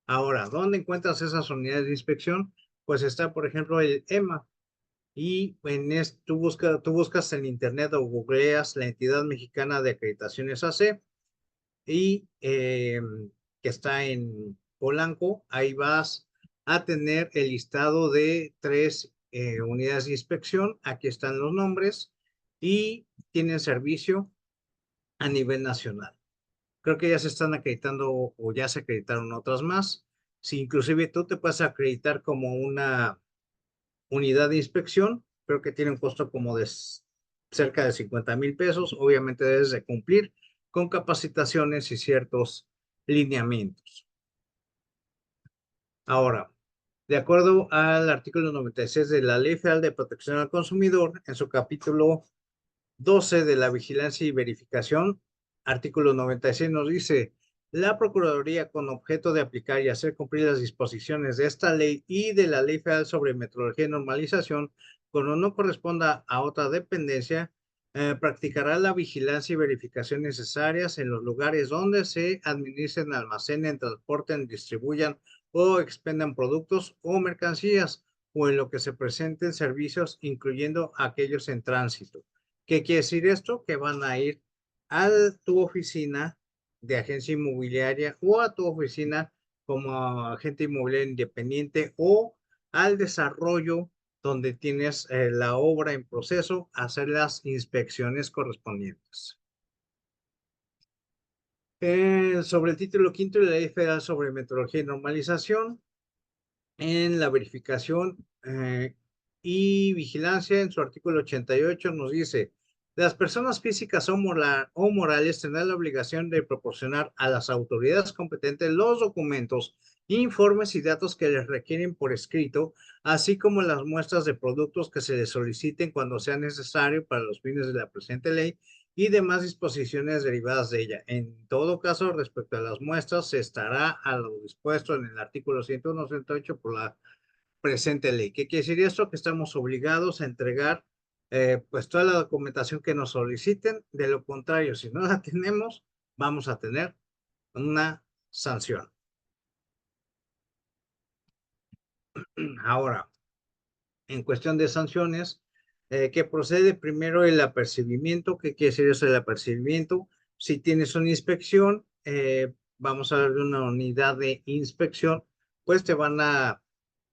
Ahora, ¿dónde encuentras esas unidades de inspección? Pues está, por ejemplo, el EMA. Y tú buscas en internet o googleas la Entidad Mexicana de Acreditaciones AC, y que está en Polanco. Ahí vas a tener el listado de 3 unidades de inspección. Aquí están los nombres y tienen servicio a nivel nacional. Creo que ya se están acreditando o ya se acreditaron otras más. Si inclusive tú te puedes acreditar como una unidad de inspección, creo que tiene un costo como de cerca de 50,000 pesos. Obviamente debes de cumplir con capacitaciones y ciertos lineamientos. Ahora, de acuerdo al artículo 96 de la Ley Federal de Protección al Consumidor, en su capítulo 12 de la vigilancia y verificación, artículo 96, nos dice: la Procuraduría, con objeto de aplicar y hacer cumplir las disposiciones de esta ley y de la Ley Federal sobre Metrología y Normalización, cuando no corresponda a otra dependencia, practicará la vigilancia y verificación necesarias en los lugares donde se administren, almacenen, transporten, distribuyan o expendan productos o mercancías, o en lo que se presenten servicios, incluyendo aquellos en tránsito. ¿Qué quiere decir esto? Que van a ir a tu oficina de agencia inmobiliaria o a tu oficina como agente inmobiliario independiente o al desarrollo donde tienes la obra en proceso, hacer las inspecciones correspondientes. Sobre el título quinto de la Ley Federal sobre Metodología y Normalización, en la verificación y vigilancia, en su artículo 88, nos dice: las personas físicas o morales tendrán la obligación de proporcionar a las autoridades competentes los documentos, informes y datos que les requieren por escrito, así como las muestras de productos que se les soliciten cuando sea necesario para los fines de la presente ley y demás disposiciones derivadas de ella. En todo caso, respecto a las muestras, se estará a lo dispuesto en el artículo 101-108 por la presente ley. ¿Qué quiere decir esto? Que estamos obligados a entregar pues toda la documentación que nos soliciten. De lo contrario, si no la tenemos, vamos a tener una sanción. Ahora, en cuestión de sanciones, que procede primero el apercibimiento. ¿Qué quiere decir eso del apercibimiento? Si tienes una inspección, vamos a hablar de una unidad de inspección, pues te van a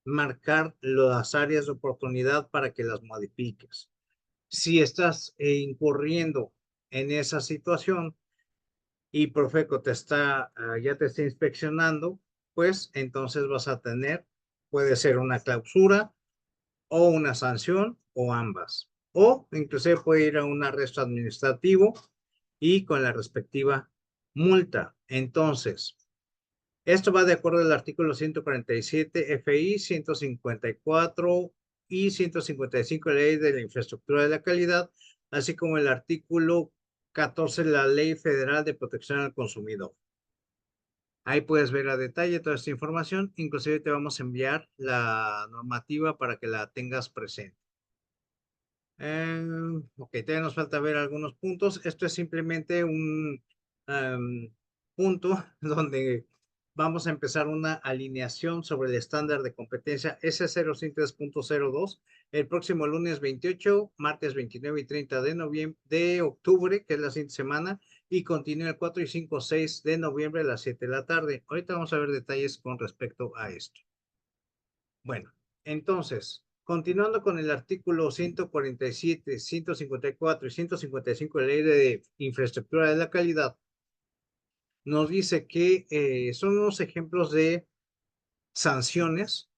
marcar las áreas de oportunidad para que las modifiques. Si estás incurriendo en esa situación y Profeco ya te está inspeccionando, pues entonces vas a tener, puede ser una clausura o una sanción o ambas. O inclusive puede ir a un arresto administrativo y con la respectiva multa. Entonces, esto va de acuerdo al artículo 147 FI, 154 y 155 de la Ley de la Infraestructura de la Calidad, así como el artículo 14 de la Ley Federal de Protección al Consumidor. Ahí puedes ver a detalle toda esta información. Inclusive te vamos a enviar la normativa para que la tengas presente. Ok, todavía nos falta ver algunos puntos. Esto es simplemente un punto donde vamos a empezar una alineación sobre el estándar de competencia S003.02 el próximo lunes 28, martes 29 y 30 de octubre, que es la siguiente semana, y continúa el 4 y 5, 6 de noviembre a las 7 de la tarde. Ahorita vamos a ver detalles con respecto a esto. Bueno, entonces, continuando con el artículo 147, 154 y 155 de la Ley de Infraestructura de la Calidad, nos dice que son unos ejemplos de sanciones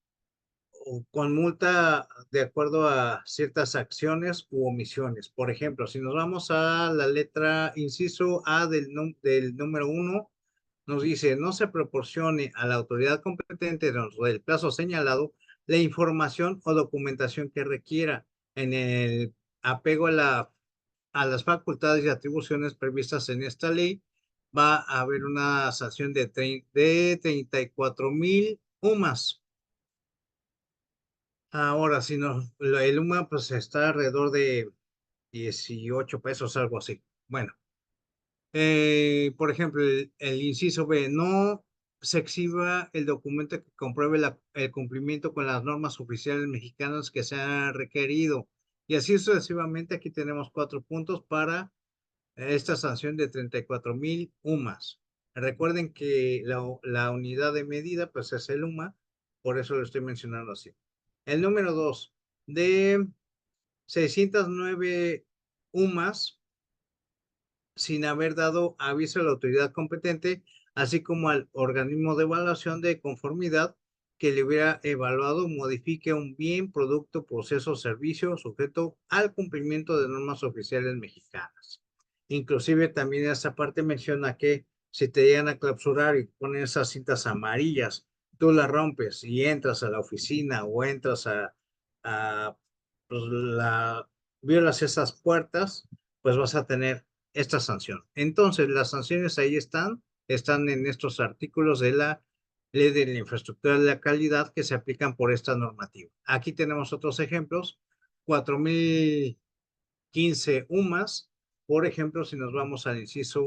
o con multa de acuerdo a ciertas acciones u omisiones. Por ejemplo, si nos vamos a la letra inciso A del número 1, nos dice: no se proporcione a la autoridad competente dentro del plazo señalado la información o documentación que requiera en el apego a las facultades y atribuciones previstas en esta ley. Va a haber una sanción de 34,000 UMAS. Ahora, si no, el UMA pues está alrededor de 18 pesos, algo así. Bueno, por ejemplo, el inciso B: no se exhiba el documento que compruebe el cumplimiento con las normas oficiales mexicanas que se han requerido. Y así sucesivamente. Aquí tenemos 4 puntos para esta sanción de 34,000 UMAS. Recuerden que la unidad de medida pues es el UMA, por eso lo estoy mencionando así. El número 2, de 609 UMAS sin haber dado aviso a la autoridad competente, así como al organismo de evaluación de conformidad que le hubiera evaluado, modifique un bien, producto, proceso o servicio sujeto al cumplimiento de normas oficiales mexicanas. Inclusive también esa parte menciona que si te llegan a clausurar y ponen esas cintas amarillas, tú las rompes y entras a la oficina o entras a pues, violas esas puertas, pues vas a tener esta sanción. Entonces, las sanciones ahí están en estos artículos de la Ley de la Infraestructura de la Calidad que se aplican por esta normativa. Aquí tenemos otros ejemplos: 4,015 UMAS. Por ejemplo, si nos vamos al inciso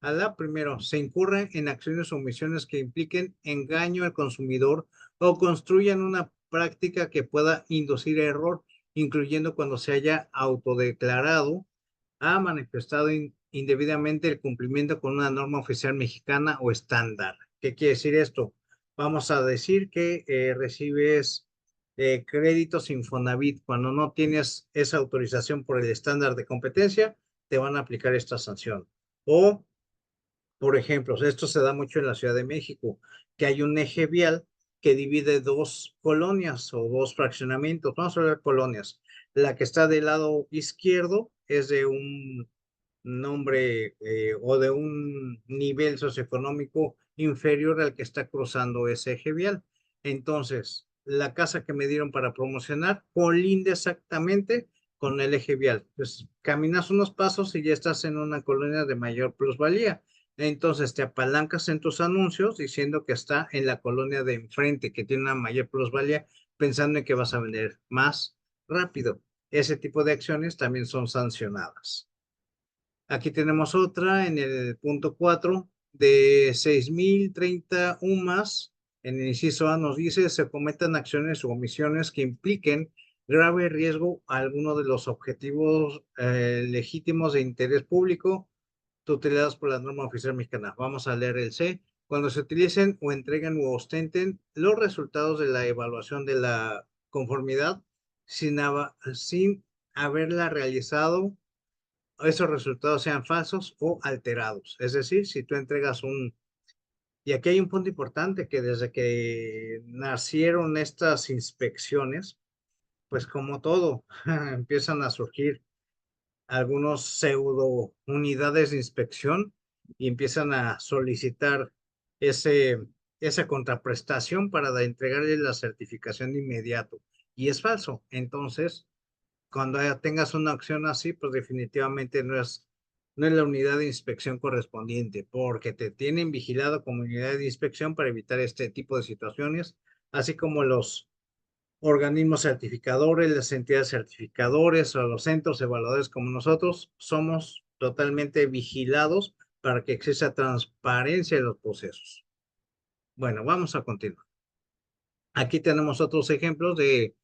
a la primero: se incurre en acciones o omisiones que impliquen engaño al consumidor o construyan una práctica que pueda inducir error, incluyendo cuando se haya autodeclarado, ha manifestado indebidamente el cumplimiento con una norma oficial mexicana o estándar. ¿Qué quiere decir esto? Vamos a decir que recibes créditos Infonavit. Cuando no tienes esa autorización por el estándar de competencia, te van a aplicar esta sanción. O, por ejemplo, esto se da mucho en la Ciudad de México, que hay un eje vial que divide dos colonias o dos fraccionamientos. Vamos a hablar de colonias. La que está del lado izquierdo es de un nombre o de un nivel socioeconómico inferior al que está cruzando ese eje vial. Entonces, la casa que me dieron para promocionar colinda exactamente con el eje vial. Pues caminas unos pasos y ya estás en una colonia de mayor plusvalía. Entonces te apalancas en tus anuncios diciendo que está en la colonia de enfrente, que tiene una mayor plusvalía, pensando en que vas a vender más rápido. Ese tipo de acciones también son sancionadas. Aquí tenemos otra en el punto 4 de 6.030 UMAS. En el inciso A nos dice, se cometan acciones o omisiones que impliquen grave riesgo a alguno de los objetivos legítimos de interés público tutelados por la norma oficial mexicana. Vamos a leer el C. Cuando se utilicen o entreguen o ostenten los resultados de la evaluación de la conformidad sin haberla realizado, esos resultados sean falsos o alterados. Es decir, si tú entregas un... Y aquí hay un punto importante, que desde que nacieron estas inspecciones, pues como todo, empiezan a surgir algunos pseudo unidades de inspección y empiezan a solicitar ese, esa contraprestación para entregarle la certificación de inmediato. Y es falso. Entonces, cuando tengas una acción así, pues definitivamente no es la unidad de inspección correspondiente, porque te tienen vigilado como unidad de inspección para evitar este tipo de situaciones, así como los organismos certificadores, las entidades certificadores o los centros evaluadores como nosotros, somos totalmente vigilados para que exista transparencia en los procesos. Bueno, vamos a continuar. Aquí tenemos otros ejemplos de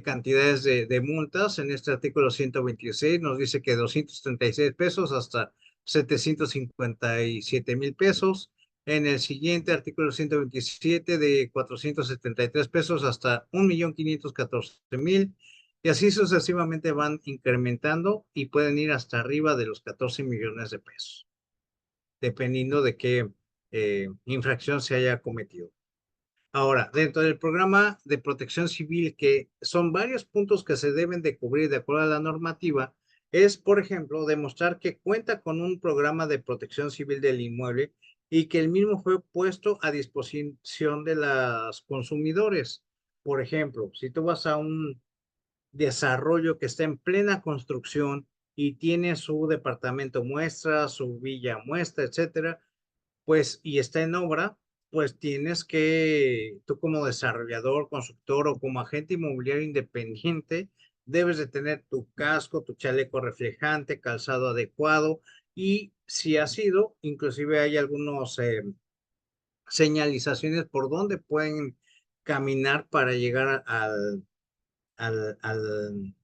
cantidades de multas. En este artículo 126 nos dice que 236 pesos hasta 757,000 pesos. En el siguiente artículo 127 de 473 pesos hasta 1,514,000. Y así sucesivamente van incrementando y pueden ir hasta arriba de los 14 millones de pesos, dependiendo de qué infracción se haya cometido. Ahora, dentro del programa de protección civil, que son varios puntos que se deben de cubrir de acuerdo a la normativa, es, por ejemplo, demostrar que cuenta con un programa de protección civil del inmueble y que el mismo fue puesto a disposición de los consumidores. Por ejemplo, si tú vas a un desarrollo que está en plena construcción y tiene su departamento muestra, su villa muestra, etcétera, pues, y está en obra, pues tienes que, tú como desarrollador, constructor o como agente inmobiliario independiente, debes de tener tu casco, tu chaleco reflejante, calzado adecuado, y si ha sido, inclusive hay algunos señalizaciones por donde pueden caminar para llegar al, al, al,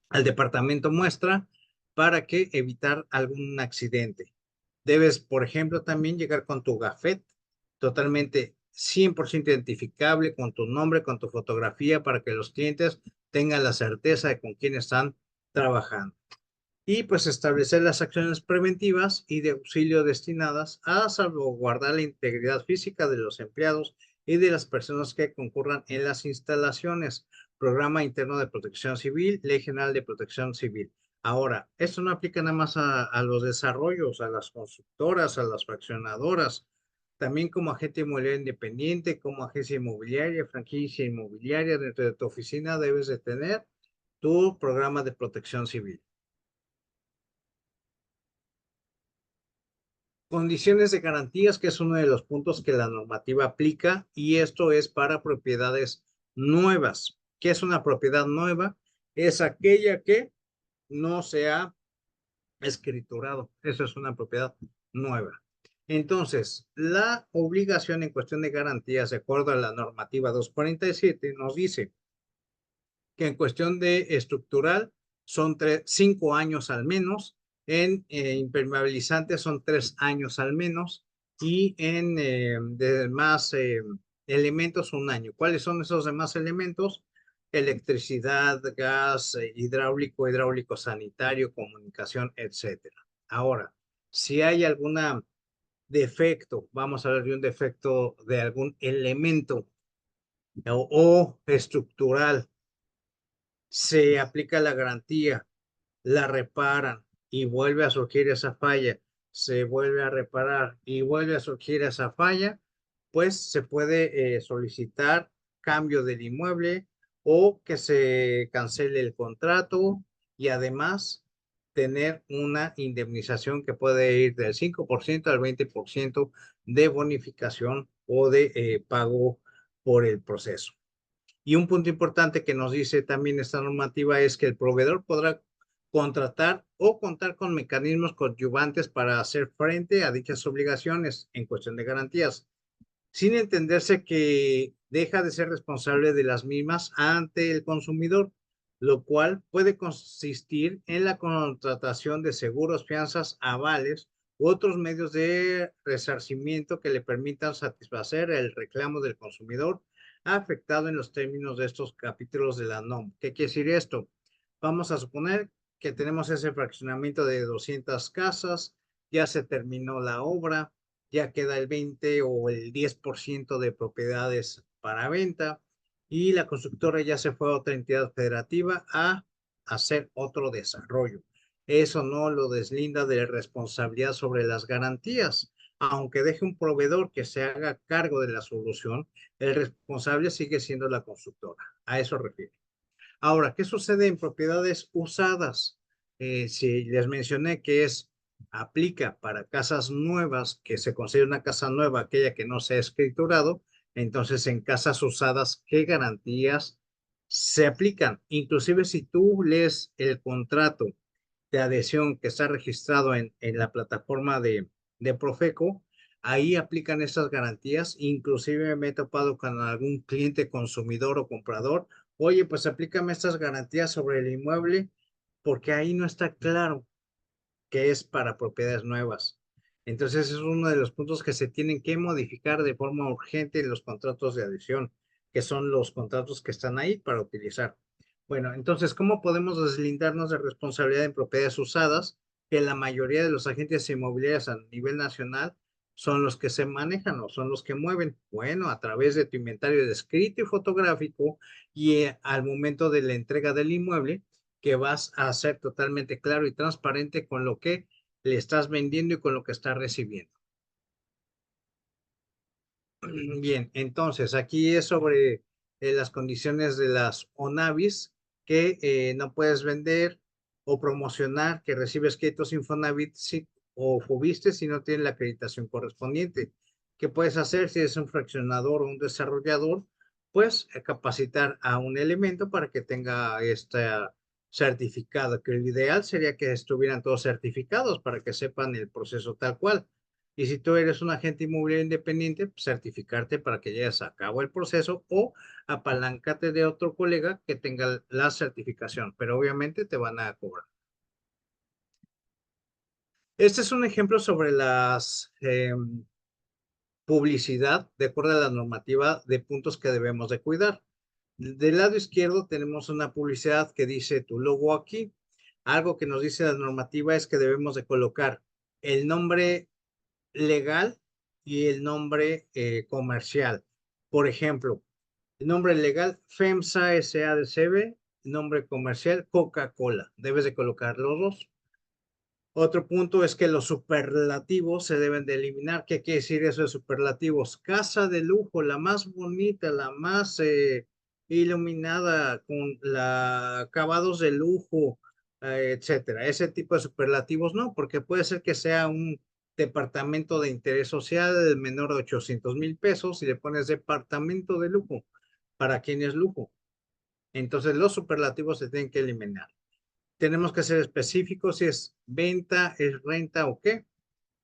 al departamento muestra para que evitar algún accidente. Debes, por ejemplo, también llegar con tu gafet totalmente 100% identificable, con tu nombre, con tu fotografía, para que los clientes tengan la certeza de con quién están trabajando. Y pues establecer las acciones preventivas y de auxilio destinadas a salvaguardar la integridad física de los empleados y de las personas que concurran en las instalaciones. Programa Interno de Protección Civil, Ley General de Protección Civil. Ahora, esto no aplica nada más a los desarrollos, a las constructoras, a las fraccionadoras. También como agente inmobiliario independiente, como agencia inmobiliaria, franquicia inmobiliaria, dentro de tu oficina debes de tener tu programa de protección civil. Condiciones de garantías, que es uno de los puntos que la normativa aplica, y esto es para propiedades nuevas. ¿Qué es una propiedad nueva? Es aquella que no se ha escriturado. Eso es una propiedad nueva. Entonces, la obligación en cuestión de garantías, de acuerdo a la normativa 247, nos dice que en cuestión de estructural son 5 años al menos, en impermeabilizantes son 3 años al menos, y en demás elementos 1 año. ¿Cuáles son esos demás elementos? Electricidad, gas, hidráulico, hidráulico sanitario, comunicación, etcétera. Ahora, si hay alguna defecto, vamos a hablar de un defecto de algún elemento o estructural, se aplica la garantía, la reparan y vuelve a surgir esa falla, se vuelve a reparar y vuelve a surgir esa falla, pues se puede solicitar cambio del inmueble o que se cancele el contrato y además tener una indemnización que puede ir del 5% al 20% de bonificación o de pago por el proceso. Y un punto importante que nos dice también esta normativa es que el proveedor podrá contratar o contar con mecanismos coadyuvantes para hacer frente a dichas obligaciones en cuestión de garantías, sin entenderse que deja de ser responsable de las mismas ante el consumidor, lo cual puede consistir en la contratación de seguros, fianzas, avales u otros medios de resarcimiento que le permitan satisfacer el reclamo del consumidor afectado en los términos de estos capítulos de la NOM. ¿Qué quiere decir esto? Vamos a suponer que tenemos ese fraccionamiento de 200 casas, ya se terminó la obra, ya queda el 20 o el 10% de propiedades para venta y la constructora ya se fue a otra entidad federativa a hacer otro desarrollo. Eso no lo deslinda de responsabilidad sobre las garantías. Aunque deje un proveedor que se haga cargo de la solución, el responsable sigue siendo la constructora. A eso refiere. Ahora, ¿qué sucede en propiedades usadas? Si les mencioné que aplica para casas nuevas, que se considera una casa nueva, aquella que no se ha escriturado, entonces en casas usadas, ¿qué garantías se aplican? Inclusive si tú lees el contrato de adhesión que está registrado en la plataforma de Profeco, ahí aplican estas garantías. Inclusive me he topado con algún cliente consumidor o comprador. Oye, pues aplícame estas garantías sobre el inmueble porque ahí no está claro que es para propiedades nuevas. Entonces es uno de los puntos que se tienen que modificar de forma urgente en los contratos de adhesión, que son los contratos que están ahí para utilizar. Bueno, entonces, ¿cómo podemos deslindarnos de responsabilidad en propiedades usadas? Que la mayoría de los agentes inmobiliarios a nivel nacional son los que se manejan o son los que mueven. Bueno, a través de tu inventario de escrito y fotográfico y al momento de la entrega del inmueble, que vas a ser totalmente claro y transparente con lo que le estás vendiendo y con lo que estás recibiendo. Bien, entonces aquí es sobre las condiciones de las ONAVIS que no puedes vender o promocionar que recibes créditos Infonavit o Fobiste si no tienes la acreditación correspondiente. ¿Qué puedes hacer si es un fraccionador o un desarrollador? Pues capacitar a un elemento para que tenga esta certificado, que lo ideal sería que estuvieran todos certificados para que sepan el proceso tal cual. Y si tú eres un agente inmobiliario independiente, pues, certificarte para que lleves a cabo el proceso o apalancate de otro colega que tenga la certificación, pero obviamente te van a cobrar. Este es un ejemplo sobre las publicidad de acuerdo a la normativa de puntos que debemos de cuidar. Del lado izquierdo tenemos una publicidad que dice tu logo aquí. Algo que nos dice la normativa es que debemos de colocar el nombre legal y el nombre comercial. Por ejemplo, el nombre legal FEMSA SADCB, nombre comercial Coca-Cola. Debes de colocar los dos. Otro punto es que los superlativos se deben de eliminar. ¿Qué quiere decir eso de superlativos? Casa de lujo, la más bonita, la más iluminada, con acabados de lujo, etcétera. Ese tipo de superlativos no, porque puede ser que sea un departamento de interés social menor de 800,000 pesos y le pones departamento de lujo. ¿Para quién es lujo? Entonces los superlativos se tienen que eliminar. Tenemos que ser específicos si es venta, es renta o qué.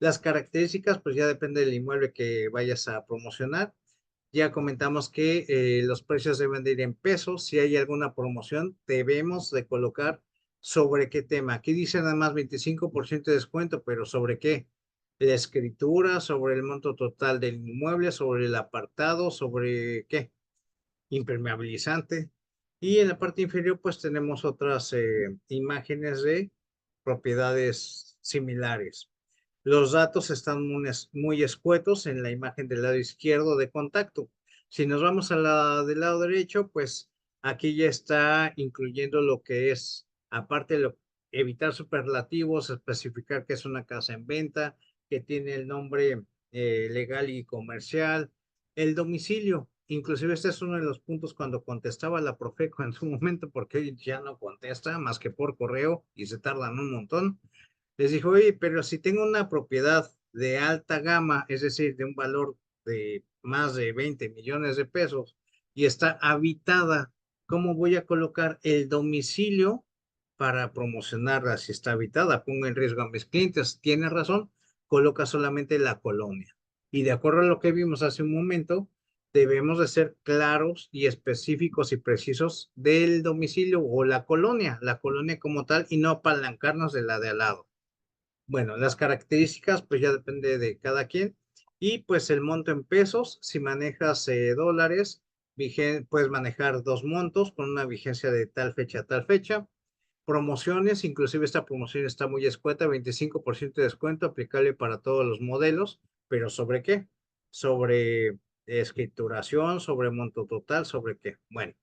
Las características, pues ya depende del inmueble que vayas a promocionar. Ya comentamos que los precios deben de ir en pesos. Si hay alguna promoción, debemos de colocar sobre qué tema. Aquí dice nada más 25% de descuento, pero ¿sobre qué? La escritura, sobre el monto total del inmueble, sobre el apartado, sobre qué? Impermeabilizante. Y en la parte inferior, pues tenemos otras imágenes de propiedades similares. Los datos están muy escuetos en la imagen del lado izquierdo de contacto. Si nos vamos a la del lado derecho, pues aquí ya está incluyendo lo que es, aparte de evitar superlativos, especificar que es una casa en venta, que tiene el nombre legal y comercial, el domicilio. Inclusive este es uno de los puntos cuando contestaba la Profeco en su momento, porque hoy ya no contesta más que por correo y se tardan un montón. Les dijo, oye, pero si tengo una propiedad de alta gama, es decir, de un valor de más de 20 millones de pesos y está habitada, ¿cómo voy a colocar el domicilio para promocionarla si está habitada? Pongo en riesgo a mis clientes. Tiene razón, coloca solamente la colonia. Y de acuerdo a lo que vimos hace un momento, debemos de ser claros y específicos y precisos del domicilio o la colonia como tal, y no apalancarnos de la de al lado. Bueno, las características, pues ya depende de cada quien. Y pues el monto en pesos, si manejas dólares, puedes manejar dos montos con una vigencia de tal fecha a tal fecha. Promociones, inclusive esta promoción está muy escueta, 25% de descuento aplicable para todos los modelos, pero ¿sobre qué? Sobre escrituración, sobre monto total, ¿sobre qué? Bueno,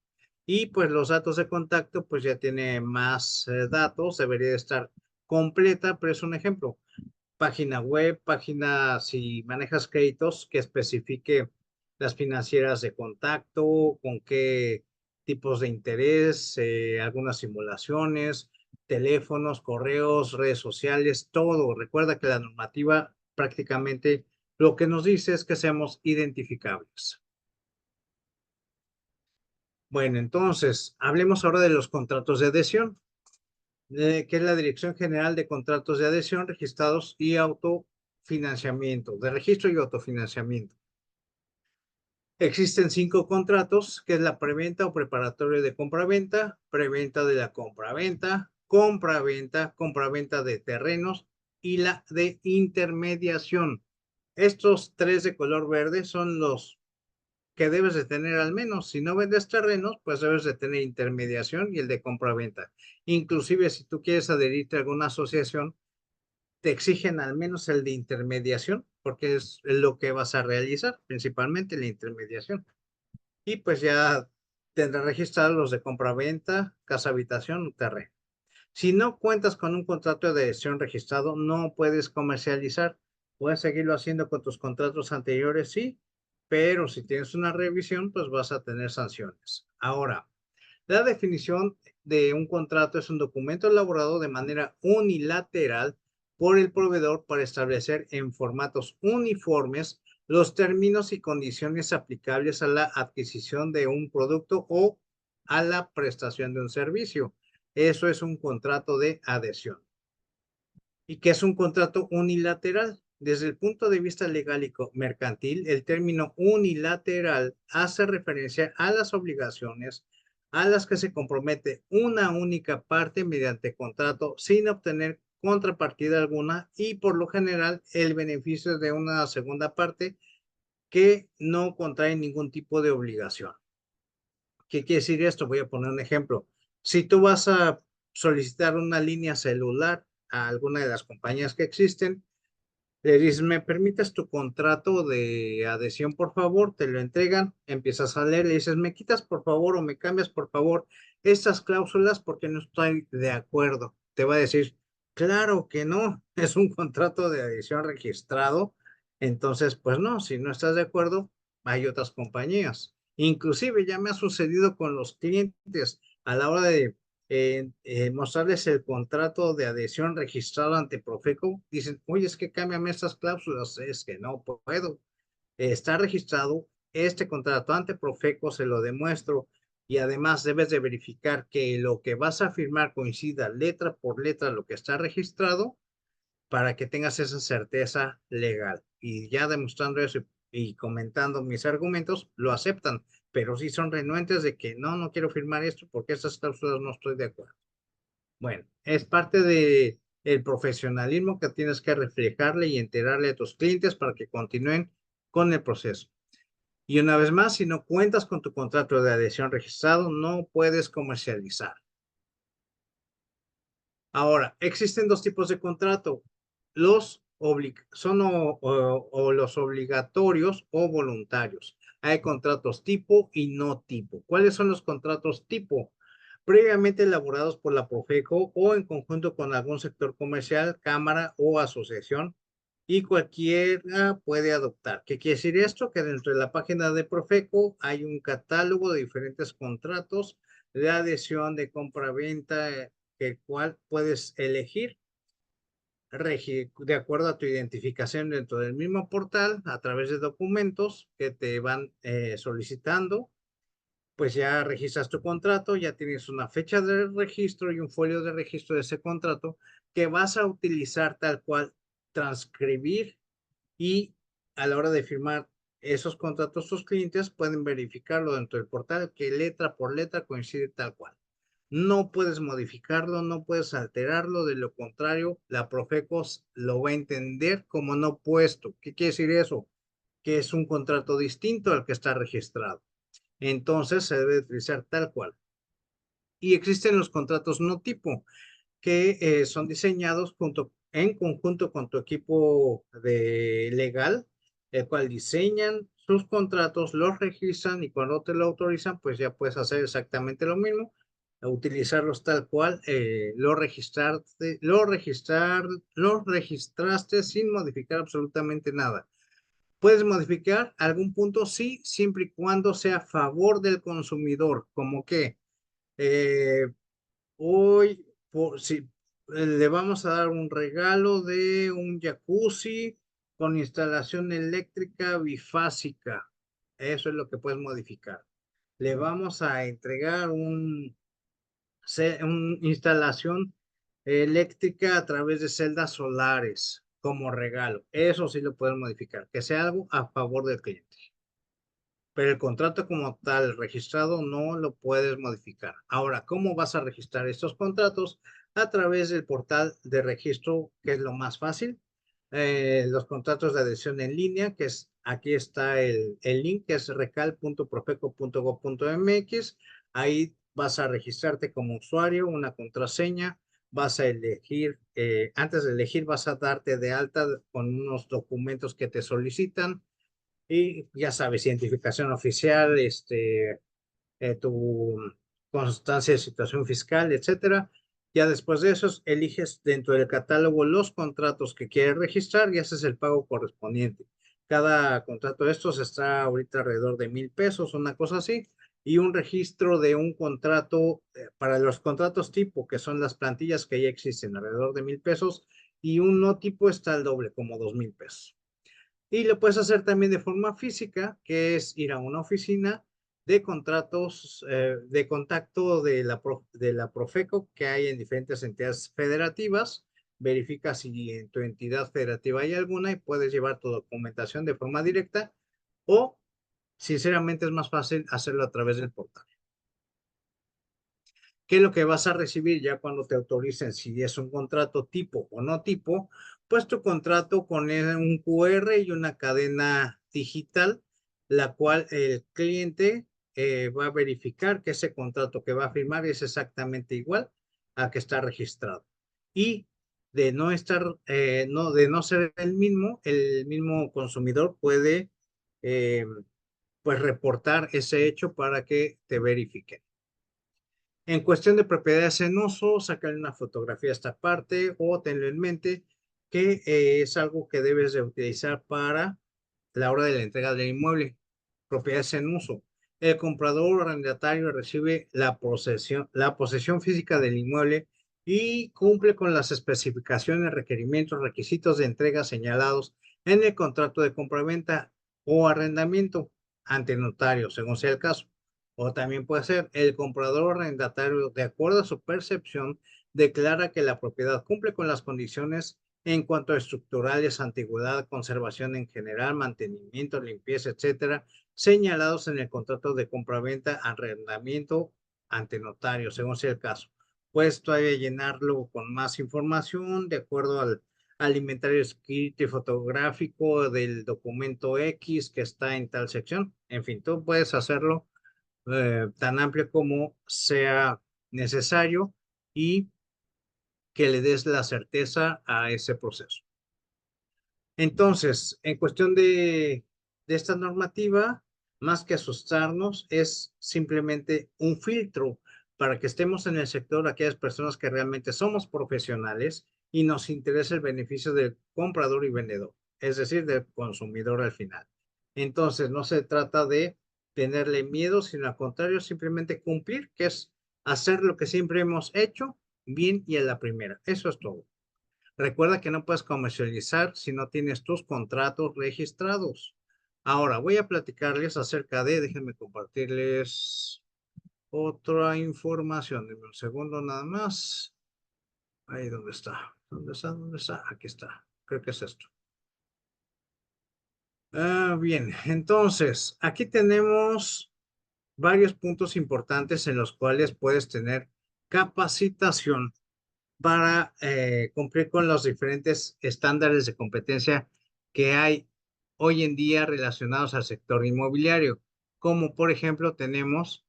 y pues los datos de contacto, pues ya tiene más datos, debería estar completa, pero es un ejemplo. Página web, página, si manejas créditos, que especifique las financieras de contacto, con qué tipos de interés, algunas simulaciones, teléfonos, correos, redes sociales, todo. Recuerda que la normativa prácticamente lo que nos dice es que seamos identificables. Bueno, entonces, hablemos ahora de los contratos de adhesión, que es la Dirección General de Contratos de Adhesión Registrados y Autofinanciamiento, de registro y autofinanciamiento. Existen 5 contratos, que es la preventa o preparatorio de compraventa, preventa de la compraventa, compraventa, compraventa de terrenos y la de intermediación. Estos 3 de color verde son los que debes de tener al menos. Si no vendes terrenos, pues debes de tener intermediación y el de compra-venta. Inclusive si tú quieres adherirte a alguna asociación, te exigen al menos el de intermediación, porque es lo que vas a realizar, principalmente la intermediación. Y pues ya tendrás registrados los de compra-venta, casa-habitación o terreno. Si no cuentas con un contrato de adhesión registrado, no puedes comercializar. Puedes seguirlo haciendo con tus contratos anteriores, sí, pero si tienes una revisión, pues vas a tener sanciones. Ahora, la definición de un contrato es un documento elaborado de manera unilateral por el proveedor para establecer en formatos uniformes los términos y condiciones aplicables a la adquisición de un producto o a la prestación de un servicio. Eso es un contrato de adhesión. ¿Y qué es un contrato unilateral? Desde el punto de vista legal y mercantil, el término unilateral hace referencia a las obligaciones a las que se compromete una única parte mediante contrato sin obtener contrapartida alguna y por lo general el beneficio de una segunda parte que no contrae ningún tipo de obligación. ¿Qué quiere decir esto? Voy a poner un ejemplo. Si tú vas a solicitar una línea celular a alguna de las compañías que existen, le dices, ¿me permites tu contrato de adhesión, por favor? Te lo entregan, empiezas a leer, le dices, ¿me quitas, por favor, o me cambias, por favor, estas cláusulas porque no estoy de acuerdo? Te va a decir, claro que no, es un contrato de adhesión registrado, entonces, pues no, si no estás de acuerdo, hay otras compañías. Inclusive ya me ha sucedido con los clientes a la hora de mostrarles el contrato de adhesión registrado ante Profeco, dicen, oye, es que cámbiame estas cláusulas, es que no puedo. Está registrado este contrato ante Profeco, se lo demuestro, y además debes de verificar que lo que vas a firmar coincida letra por letra lo que está registrado, para que tengas esa certeza legal. Y ya demostrando eso y comentando mis argumentos, lo aceptan, pero sí son renuentes de que no, no quiero firmar esto porque estas cláusulas no estoy de acuerdo. Bueno, es parte de el profesionalismo que tienes que reflejarle y enterarle a tus clientes para que continúen con el proceso. Y una vez más, si no cuentas con tu contrato de adhesión registrado, no puedes comercializar. Ahora, existen dos tipos de contrato, los son o los obligatorios o voluntarios. Hay contratos tipo y no tipo. ¿Cuáles son los contratos tipo? Previamente elaborados por la Profeco o en conjunto con algún sector comercial, cámara o asociación, y cualquiera puede adoptar. ¿Qué quiere decir esto? Que dentro de la página de Profeco hay un catálogo de diferentes contratos de adhesión, de compra-venta, el cual puedes elegir de acuerdo a tu identificación dentro del mismo portal a través de documentos que te van solicitando. Pues ya registras tu contrato, ya tienes una fecha de registro y un folio de registro de ese contrato que vas a utilizar tal cual, transcribir, y a la hora de firmar esos contratos, tus clientes pueden verificarlo dentro del portal que letra por letra coincide tal cual. No puedes modificarlo, no puedes alterarlo, de lo contrario, la Profecos lo va a entender como no puesto. ¿Qué quiere decir eso? Que es un contrato distinto al que está registrado. Entonces se debe utilizar tal cual. Y existen los contratos no tipo, que son diseñados en conjunto con tu equipo de legal, el cual diseñan sus contratos, los registran y cuando te lo autorizan, pues ya puedes hacer exactamente lo mismo, utilizarlos tal cual, lo registraste sin modificar absolutamente nada. Puedes modificar algún punto, sí, siempre y cuando sea a favor del consumidor, como que eh, hoy, si le vamos a dar un regalo de un jacuzzi con instalación eléctrica bifásica. Eso es lo que puedes modificar. Le vamos a entregar una instalación eléctrica a través de celdas solares como regalo. Eso sí lo puedes modificar, que sea algo a favor del cliente. Pero el contrato como tal registrado no lo puedes modificar. Ahora, ¿cómo vas a registrar estos contratos? A través del portal de registro, que es lo más fácil. Los contratos de adhesión en línea, que es, aquí está el link, que es recal.profeco.gov.mx. Ahí vas a registrarte como usuario, una contraseña, vas a elegir, antes de elegir vas a darte de alta con unos documentos que te solicitan y ya sabes, identificación oficial, tu constancia de situación fiscal, etcétera. Ya después de eso, eliges dentro del catálogo los contratos que quieres registrar y haces el pago correspondiente. Cada contrato de estos está ahorita alrededor de 1,000 pesos, una cosa así, y un registro de un contrato para los contratos tipo, que son las plantillas que ya existen, alrededor de 1,000 pesos, y un no tipo está al doble, como 2,000 pesos. Y lo puedes hacer también de forma física, que es ir a una oficina de contratos, de contacto de la Profeco que hay en diferentes entidades federativas. Verifica si en tu entidad federativa hay alguna y puedes llevar tu documentación de forma directa o, sinceramente, es más fácil hacerlo a través del portal. ¿Qué es lo que vas a recibir ya cuando te autoricen si es un contrato tipo o no tipo? Pues tu contrato con un QR y una cadena digital, la cual el cliente va a verificar que ese contrato que va a firmar es exactamente igual a que está registrado. Y de no estar, de no ser el mismo consumidor puede eh, pues reportar ese hecho para que te verifiquen. En cuestión de propiedades en uso, sacar una fotografía a esta parte o tenlo en mente que es algo que debes de utilizar para la hora de la entrega del inmueble. Propiedades en uso. El comprador o arrendatario recibe la posesión física del inmueble y cumple con las especificaciones, requerimientos, requisitos de entrega señalados en el contrato de compraventa o arrendamiento ante notario, según sea el caso. O también puede ser el comprador o arrendatario, de acuerdo a su percepción, declara que la propiedad cumple con las condiciones en cuanto a estructurales, antigüedad, conservación en general, mantenimiento, limpieza, etcétera, señalados en el contrato de compraventa, arrendamiento ante notario, según sea el caso. Puedes todavía llenarlo con más información de acuerdo al inventario escrito y fotográfico del documento X que está en tal sección. En fin, tú puedes hacerlo tan amplio como sea necesario y que le des la certeza a ese proceso. Entonces, en cuestión de esta normativa, más que asustarnos, es simplemente un filtro para que estemos en el sector aquellas personas que realmente somos profesionales y nos interesa el beneficio del comprador y vendedor, es decir, del consumidor al final. Entonces, no se trata de tenerle miedo, sino al contrario, simplemente cumplir, que es hacer lo que siempre hemos hecho bien y a la primera. Eso es todo. Recuerda que no puedes comercializar si no tienes tus contratos registrados. Ahora voy a platicarles acerca de, déjenme compartirles otra información. Deme un segundo nada más. Ahí, ¿dónde está? ¿Dónde está? ¿Dónde está? Aquí está. Creo que es esto. Bien, entonces, aquí tenemos varios puntos importantes en los cuales puedes tener capacitación para cumplir con los diferentes estándares de competencia que hay hoy en día relacionados al sector inmobiliario. Como por ejemplo tenemos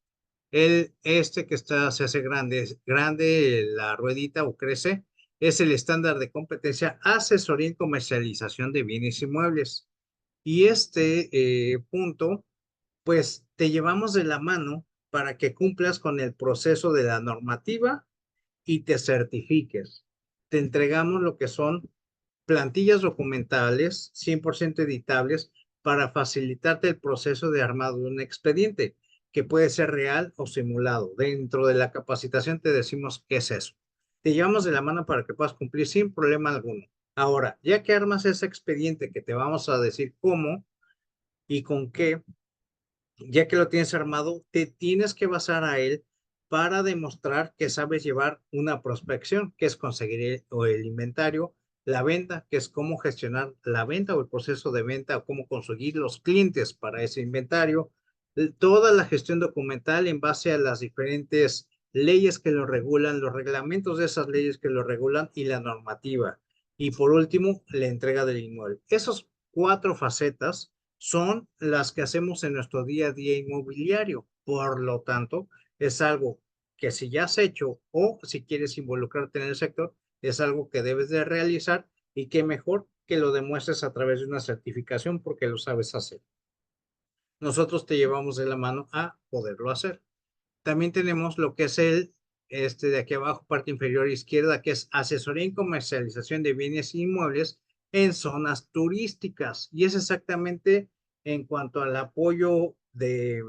este que se hace grande la ruedita o crece, es el estándar de competencia asesoría y comercialización de bienes inmuebles. Y este punto, pues te llevamos de la mano para que cumplas con el proceso de la normativa y te certifiques. Te entregamos lo que son plantillas documentales 100% editables para facilitarte el proceso de armado de un expediente, que puede ser real o simulado. Dentro de la capacitación te decimos qué es eso. Te llevamos de la mano para que puedas cumplir sin problema alguno. Ahora, ya que armas ese expediente que te vamos a decir cómo y con qué, ya que lo tienes armado, te tienes que basar a él para demostrar que sabes llevar una prospección, que es conseguir el inventario, la venta, que es cómo gestionar la venta o el proceso de venta, o cómo conseguir los clientes para ese inventario, toda la gestión documental en base a las diferentes leyes que lo regulan, los reglamentos de esas leyes que lo regulan y la normativa. Y por último, la entrega del inmueble. Esas 4 facetas son las que hacemos en nuestro día a día inmobiliario. Por lo tanto, es algo que si ya has hecho o si quieres involucrarte en el sector, es algo que debes de realizar y que mejor que lo demuestres a través de una certificación porque lo sabes hacer. Nosotros te llevamos de la mano a poderlo hacer. También tenemos lo que es este de aquí abajo, parte inferior izquierda, que es asesoría y comercialización de bienes inmuebles en zonas turísticas. Y es exactamente en cuanto al apoyo de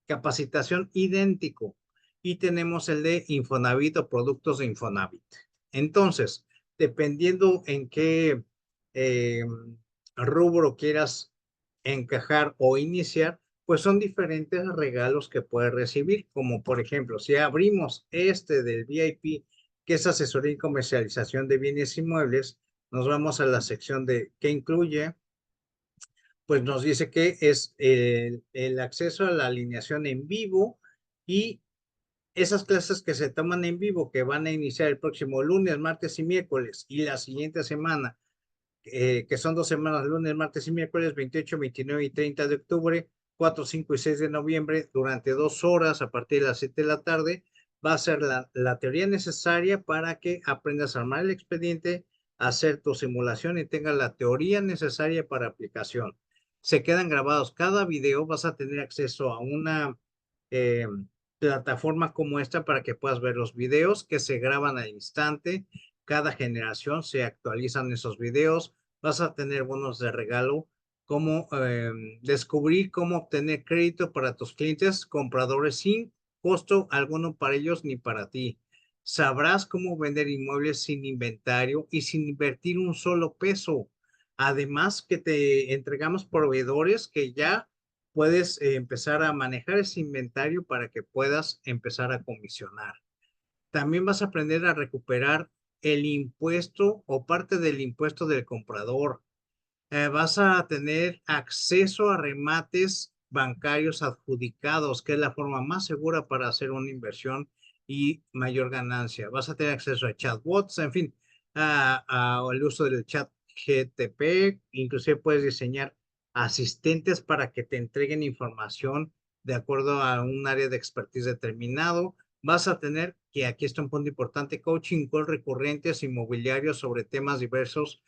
capacitación idéntico. Y tenemos el de Infonavit o productos de Infonavit. Entonces, dependiendo en qué eh, rubro quieras encajar o iniciar, pues son diferentes regalos que puedes recibir, como por ejemplo, si abrimos este del VIP, que es asesoría y comercialización de bienes inmuebles, nos vamos a la sección de qué incluye, pues nos dice que es el acceso a la alineación en vivo y esas clases que se toman en vivo, que van a iniciar el próximo lunes, martes y miércoles, y la siguiente semana, que son 2 semanas, lunes, martes y miércoles, 28, 29 y 30 de octubre, 4, 5 y 6 de noviembre, durante 2 horas a partir de las 7 de la tarde, va a ser la teoría necesaria para que aprendas a armar el expediente, hacer tu simulación y tengas la teoría necesaria para aplicación. Se quedan grabados cada video, vas a tener acceso a una eh, plataforma como esta para que puedas ver los videos que se graban al instante. Cada generación se actualizan esos videos. Vas a tener bonos de regalo, como descubrir cómo obtener crédito para tus clientes compradores sin costo alguno para ellos ni para ti. Sabrás cómo vender inmuebles sin inventario y sin invertir un solo peso. Además que te entregamos proveedores que ya puedes empezar a manejar ese inventario para que puedas empezar a comisionar. También vas a aprender a recuperar el impuesto o parte del impuesto del comprador. Vas a tener acceso a remates bancarios adjudicados, que es la forma más segura para hacer una inversión y mayor ganancia. Vas a tener acceso a chatbots, en fin, al uso del chat GTP. Inclusive puedes diseñar asistentes para que te entreguen información de acuerdo a un área de expertise determinado. Vas a tener, que aquí está un punto importante, coaching call recurrentes inmobiliarios sobre temas diversos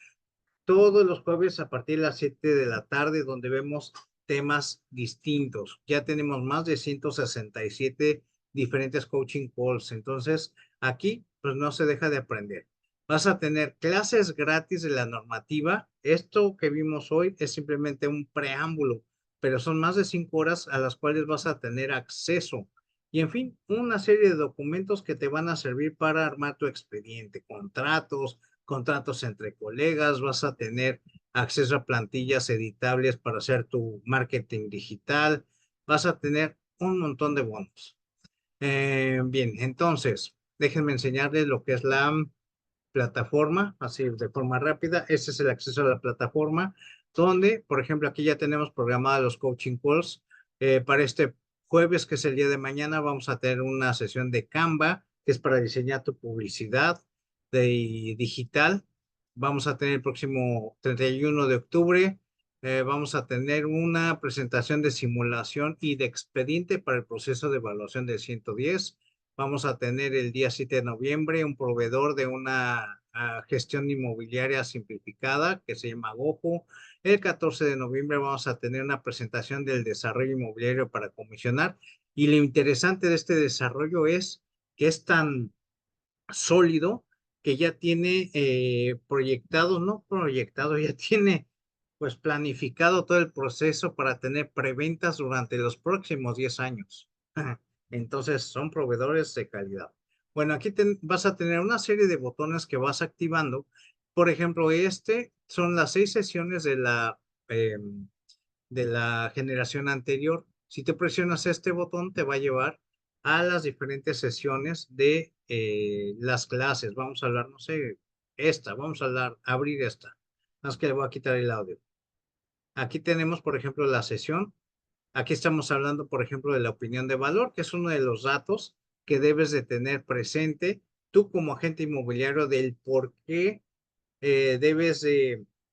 todos los jueves a partir de las 7 de la tarde, donde vemos temas distintos. Ya tenemos más de 167 diferentes coaching calls. Entonces, aquí, pues no se deja de aprender. Vas a tener clases gratis de la normativa. Esto que vimos hoy es simplemente un preámbulo, pero son más de 5 horas a las cuales vas a tener acceso. Y en fin, una serie de documentos que te van a servir para armar tu expediente, contratos entre colegas, vas a tener acceso a plantillas editables para hacer tu marketing digital, vas a tener un montón de bonos. Bien, entonces, déjenme enseñarles lo que es la plataforma, así de forma rápida. Este es el acceso a la plataforma, donde, por ejemplo, aquí ya tenemos programados los coaching calls. Para este jueves, que es el día de mañana, vamos a tener una sesión de Canva, que es para diseñar tu publicidad digital. Vamos a tener el próximo 31 de octubre. Vamos a tener una presentación de simulación y de expediente para el proceso de evaluación del 110. Vamos a tener el día 7 de noviembre un proveedor de una gestión inmobiliaria simplificada que se llama Gojo. El 14 de noviembre vamos a tener una presentación del desarrollo inmobiliario para comisionar. Y lo interesante de este desarrollo es que es tan sólido que ya tiene proyectado, no proyectado, ya tiene pues planificado todo el proceso para tener preventas durante los próximos 10 años. Entonces son proveedores de calidad. Bueno, aquí vas a tener una serie de botones que vas activando. Por ejemplo, son las 6 sesiones de la generación anterior. Si te presionas este botón, te va a llevar a las diferentes sesiones de las clases. Vamos a hablar, no sé, vamos a abrir esta. Más que le voy a quitar el audio. Aquí tenemos, por ejemplo, la sesión. Aquí estamos hablando, por ejemplo, de la opinión de valor, que es uno de los datos que debes de tener presente tú como agente inmobiliario del por qué debes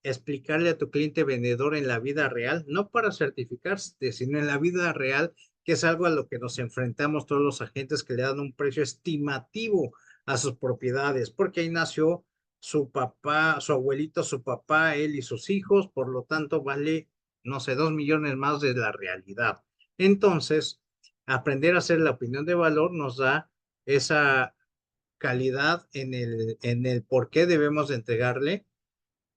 explicarle a tu cliente vendedor en la vida real, no para certificarse, sino en la vida real, que es algo a lo que nos enfrentamos todos los agentes que le dan un precio estimativo a sus propiedades, porque ahí nació su papá, su abuelito, su papá, él y sus hijos, por lo tanto vale, no sé, 2 millones más de la realidad. Entonces, aprender a hacer la opinión de valor nos da esa calidad en el por qué debemos de entregarle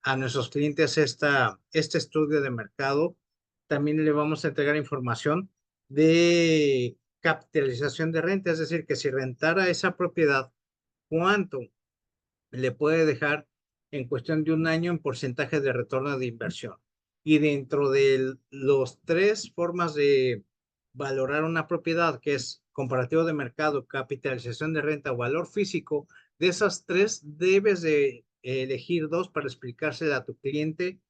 a nuestros clientes este estudio de mercado. También le vamos a entregar información de capitalización de renta, es decir, que si rentara esa propiedad, ¿cuánto le puede dejar en cuestión de un año en porcentaje de retorno de inversión? Y dentro de los tres formas de valorar una propiedad, que es comparativo de mercado, capitalización de renta o valor físico, de esas tres debes de elegir dos para explicársela a tu cliente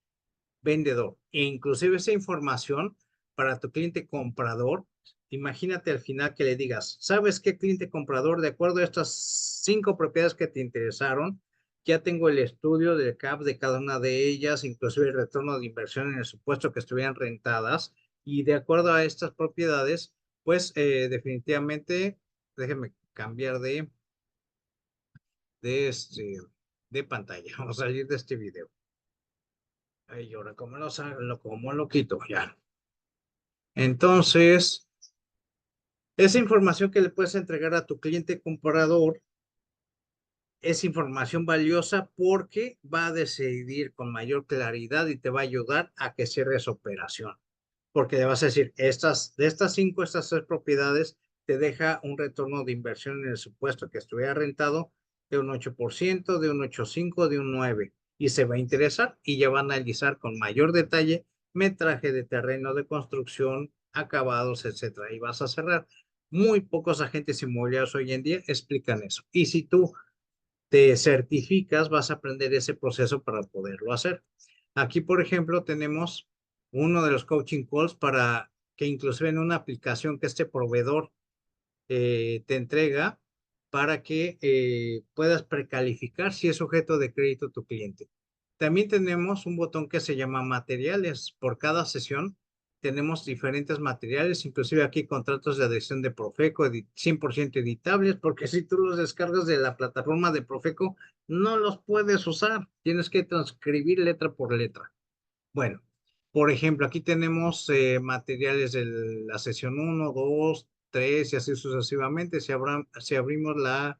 vendedor. E inclusive esa información para tu cliente comprador, imagínate al final que le digas, ¿sabes qué, cliente comprador? De acuerdo a estas 5 propiedades que te interesaron, ya tengo el estudio del CAP de cada una de ellas, inclusive el retorno de inversión en el supuesto que estuvieran rentadas, y de acuerdo a estas propiedades, pues definitivamente, déjenme cambiar de, este, de pantalla, vamos a salir de este video. Ay, ahora, ¿cómo lo quito? Ya. Entonces, esa información que le puedes entregar a tu cliente comprador es información valiosa porque va a decidir con mayor claridad y te va a ayudar a que cierres operación. Porque le vas a decir, de estas 5, estas 3 propiedades te deja un retorno de inversión en el supuesto que estuviera rentado de un 8%, de un 8,5%, de un 9%. Y se va a interesar y ya va a analizar con mayor detalle metraje de terreno de construcción, acabados, etcétera. Y vas a cerrar. Muy pocos agentes inmobiliarios hoy en día explican eso. Y si tú te certificas, vas a aprender ese proceso para poderlo hacer. Aquí, por ejemplo, tenemos uno de los coaching calls para que inclusive en una aplicación que este proveedor te entrega para que puedas precalificar si es sujeto de crédito tu cliente. También tenemos un botón que se llama materiales. Por cada sesión tenemos diferentes materiales, inclusive aquí contratos de adhesión de Profeco 100% editables, porque si tú los descargas de la plataforma de Profeco, no los puedes usar. Tienes que transcribir letra por letra. Bueno, por ejemplo, aquí tenemos materiales de la sesión 1, 2, 3 y así sucesivamente. Si abrimos la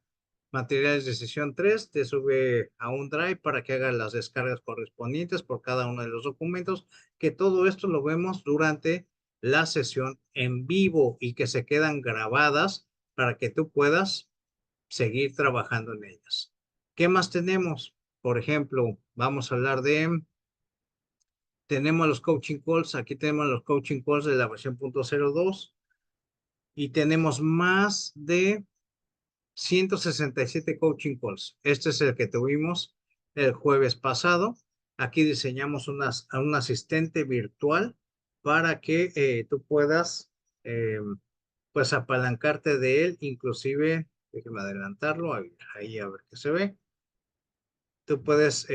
materiales de sesión 3, te sube a un drive para que hagas las descargas correspondientes por cada uno de los documentos, que todo esto lo vemos durante la sesión en vivo y que se quedan grabadas para que tú puedas seguir trabajando en ellas. ¿Qué más tenemos? Por ejemplo, vamos a hablar de tenemos los coaching calls, aquí tenemos los coaching calls de la versión .02 y tenemos más de 167 coaching calls. Este es el que tuvimos el jueves pasado. Aquí diseñamos un asistente virtual para que tú puedas pues apalancarte de él, inclusive, déjeme adelantarlo, ahí a ver qué se ve. Tú puedes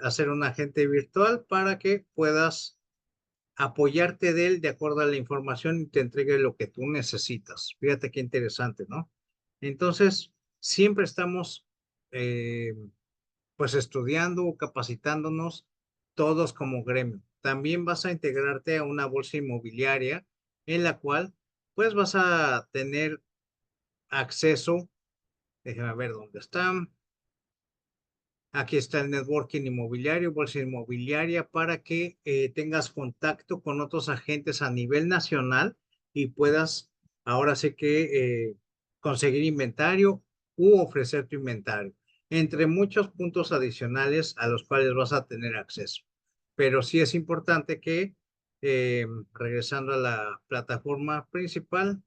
hacer un agente virtual para que puedas apoyarte de él de acuerdo a la información y te entregue lo que tú necesitas. Fíjate qué interesante, ¿no? Entonces, siempre estamos pues estudiando o capacitándonos todos como gremio. También vas a integrarte a una bolsa inmobiliaria en la cual pues vas a tener acceso, déjame ver dónde están. Aquí está el networking inmobiliario, bolsa inmobiliaria, para que tengas contacto con otros agentes a nivel nacional y puedas ahora sí que conseguir inventario u ofrecer tu inventario, entre muchos puntos adicionales a los cuales vas a tener acceso. Pero sí es importante que, regresando a la plataforma principal,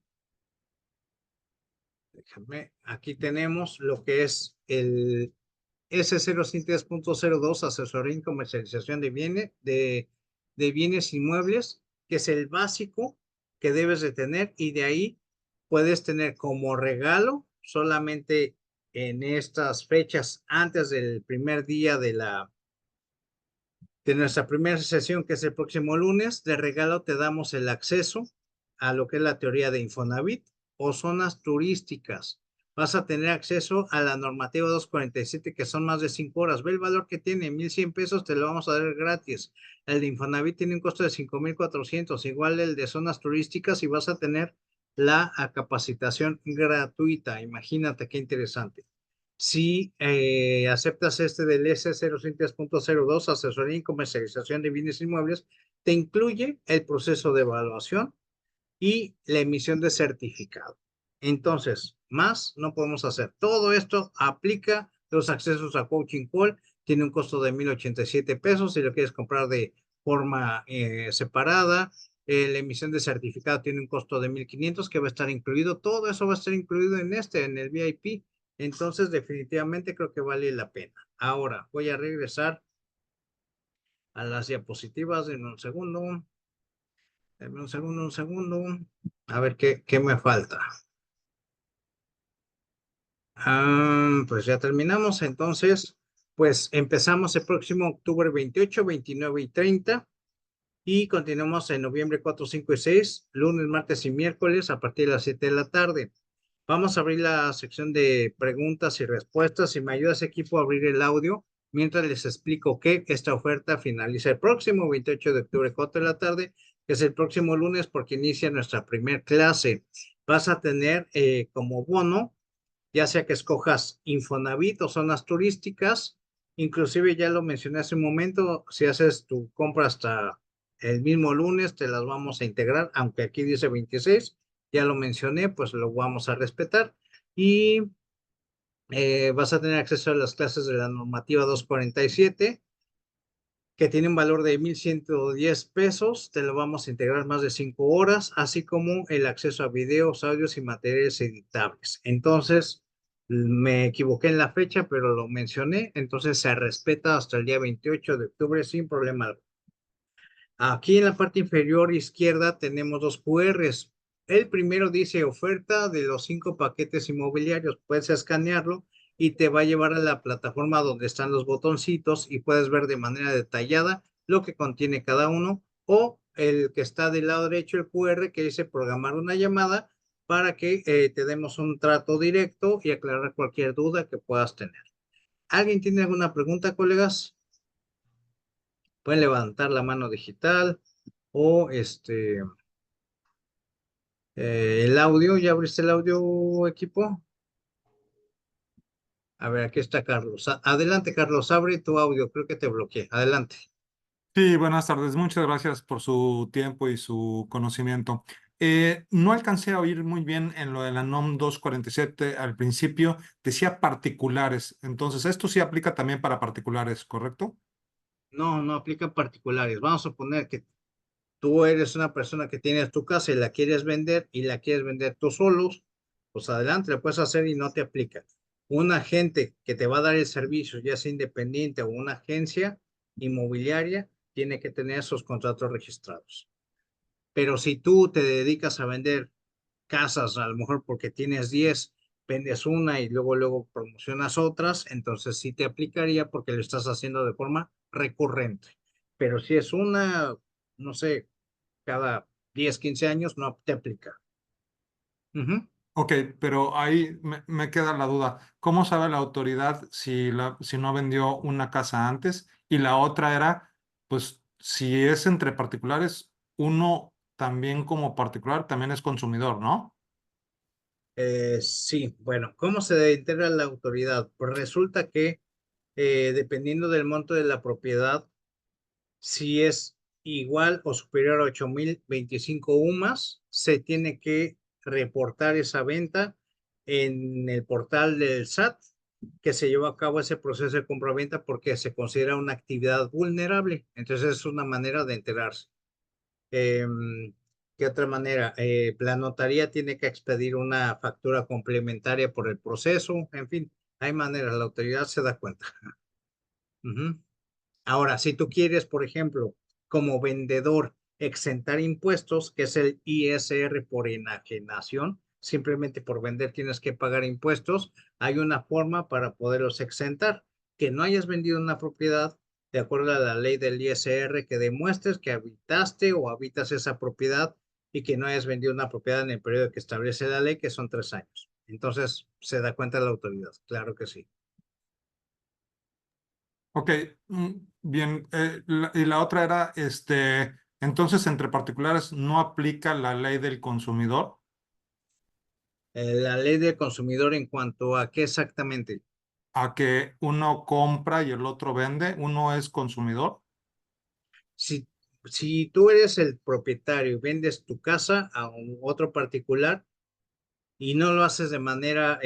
déjame, aquí tenemos lo que es el S003.02, asesoría y comercialización de bienes inmuebles, que es el básico que debes de tener, y de ahí puedes tener como regalo solamente en estas fechas antes del primer día de nuestra primera sesión, que es el próximo lunes. De regalo te damos el acceso a lo que es la teoría de Infonavit o zonas turísticas. Vas a tener acceso a la normativa 247, que son más de 5 horas. Ve el valor que tiene, 1,100 pesos, te lo vamos a dar gratis. El de Infonavit tiene un costo de 5,400, igual el de zonas turísticas, y vas a tener la capacitación gratuita. Imagínate qué interesante. Si aceptas este del S003.02, asesoría y comercialización de bienes inmuebles, te incluye el proceso de evaluación y la emisión de certificado. Entonces, más no podemos hacer. Todo esto aplica los accesos a Coaching Call, tiene un costo de 1,087 pesos si lo quieres comprar de forma separada. La emisión de certificado tiene un costo de 1,500 que va a estar incluido. Todo eso va a estar incluido en el VIP. Entonces, definitivamente creo que vale la pena. Ahora voy a regresar a las diapositivas en un segundo. Dame un segundo. A ver qué me falta. Pues ya terminamos. Entonces, pues empezamos el próximo octubre 28, 29 y 30. Y continuamos en noviembre 4, 5 y 6, lunes, martes y miércoles a partir de las 7 de la tarde. Vamos a abrir la sección de preguntas y respuestas. Si me ayudas, equipo, a abrir el audio mientras les explico que esta oferta finaliza el próximo 28 de octubre, 4 de la tarde, que es el próximo lunes, porque inicia nuestra primer clase. Vas a tener como bono, ya sea que escojas Infonavit o zonas turísticas. Inclusive ya lo mencioné hace un momento, si haces tu compra hasta el mismo lunes, te las vamos a integrar, aunque aquí dice 26, ya lo mencioné, pues lo vamos a respetar. Y vas a tener acceso a las clases de la normativa 247, que tiene un valor de 1,110 pesos, te lo vamos a integrar más de 5 horas, así como el acceso a videos, audios y materiales editables. Entonces, Me equivoqué en la fecha, pero lo mencioné, entonces se respeta hasta el día 28 de octubre sin problema. Aquí en la parte inferior izquierda tenemos dos QRs. El primero dice oferta de los 5 paquetes inmobiliarios. Puedes escanearlo y te va a llevar a la plataforma donde están los botoncitos y puedes ver de manera detallada lo que contiene cada uno. O el que está del lado derecho, el QR, que dice programar una llamada para que te demos un trato directo y aclarar cualquier duda que puedas tener. ¿Alguien tiene alguna pregunta, colegas? Pueden levantar la mano digital o el audio. ¿Ya abriste el audio, equipo? A ver, aquí está Carlos. Adelante, Carlos, abre tu audio. Creo que te bloqueé. Adelante. Sí, buenas tardes. Muchas gracias por su tiempo y su conocimiento. No alcancé a oír muy bien en lo de la NOM 247 al principio. Decía particulares. Entonces, esto sí aplica también para particulares, ¿correcto? No, no aplica particulares. Vamos a poner que tú eres una persona que tienes tu casa y la quieres vender y la quieres vender tú solos, pues adelante, lo puedes hacer y no te aplica. Un agente que te va a dar el servicio, ya sea independiente o una agencia inmobiliaria, tiene que tener esos contratos registrados. Pero si tú te dedicas a vender casas, a lo mejor porque tienes 10, vendes una y luego promocionas otras, entonces sí te aplicaría porque lo estás haciendo de forma recurrente. Pero si es una, no sé, cada 10, 15 años, no te aplica. Ujú. Ok, pero ahí me queda la duda. ¿Cómo sabe la autoridad si no vendió una casa antes? Y la otra era, pues, si es entre particulares, uno también como particular también es consumidor, ¿no? Sí, bueno, ¿cómo se integra la autoridad? Pues resulta que dependiendo del monto de la propiedad, si es igual o superior a 8,025 UMAS, se tiene que reportar esa venta en el portal del SAT, que se llevó a cabo ese proceso de compraventa porque se considera una actividad vulnerable. Entonces es una manera de enterarse. ¿Qué otra manera? La notaría tiene que expedir una factura complementaria por el proceso. En fin, hay maneras, la autoridad se da cuenta. Ujú. Ahora, si tú quieres, por ejemplo, como vendedor, exentar impuestos, que es el ISR por enajenación, simplemente por vender tienes que pagar impuestos, hay una forma para poderlos exentar. Que no hayas vendido una propiedad de acuerdo a la ley del ISR, que demuestres que habitaste o habitas esa propiedad y que no hayas vendido una propiedad en el periodo que establece la ley, que son 3 años. Entonces, se da cuenta la autoridad, claro que sí. Ok, bien. Y la otra era, entonces entre particulares no aplica la ley del consumidor, La ley del consumidor en cuanto a qué exactamente. a que uno compra y el otro vende, uno es consumidor. Si, si tú eres el propietario y vendes tu casa a otro particular y no lo haces de manera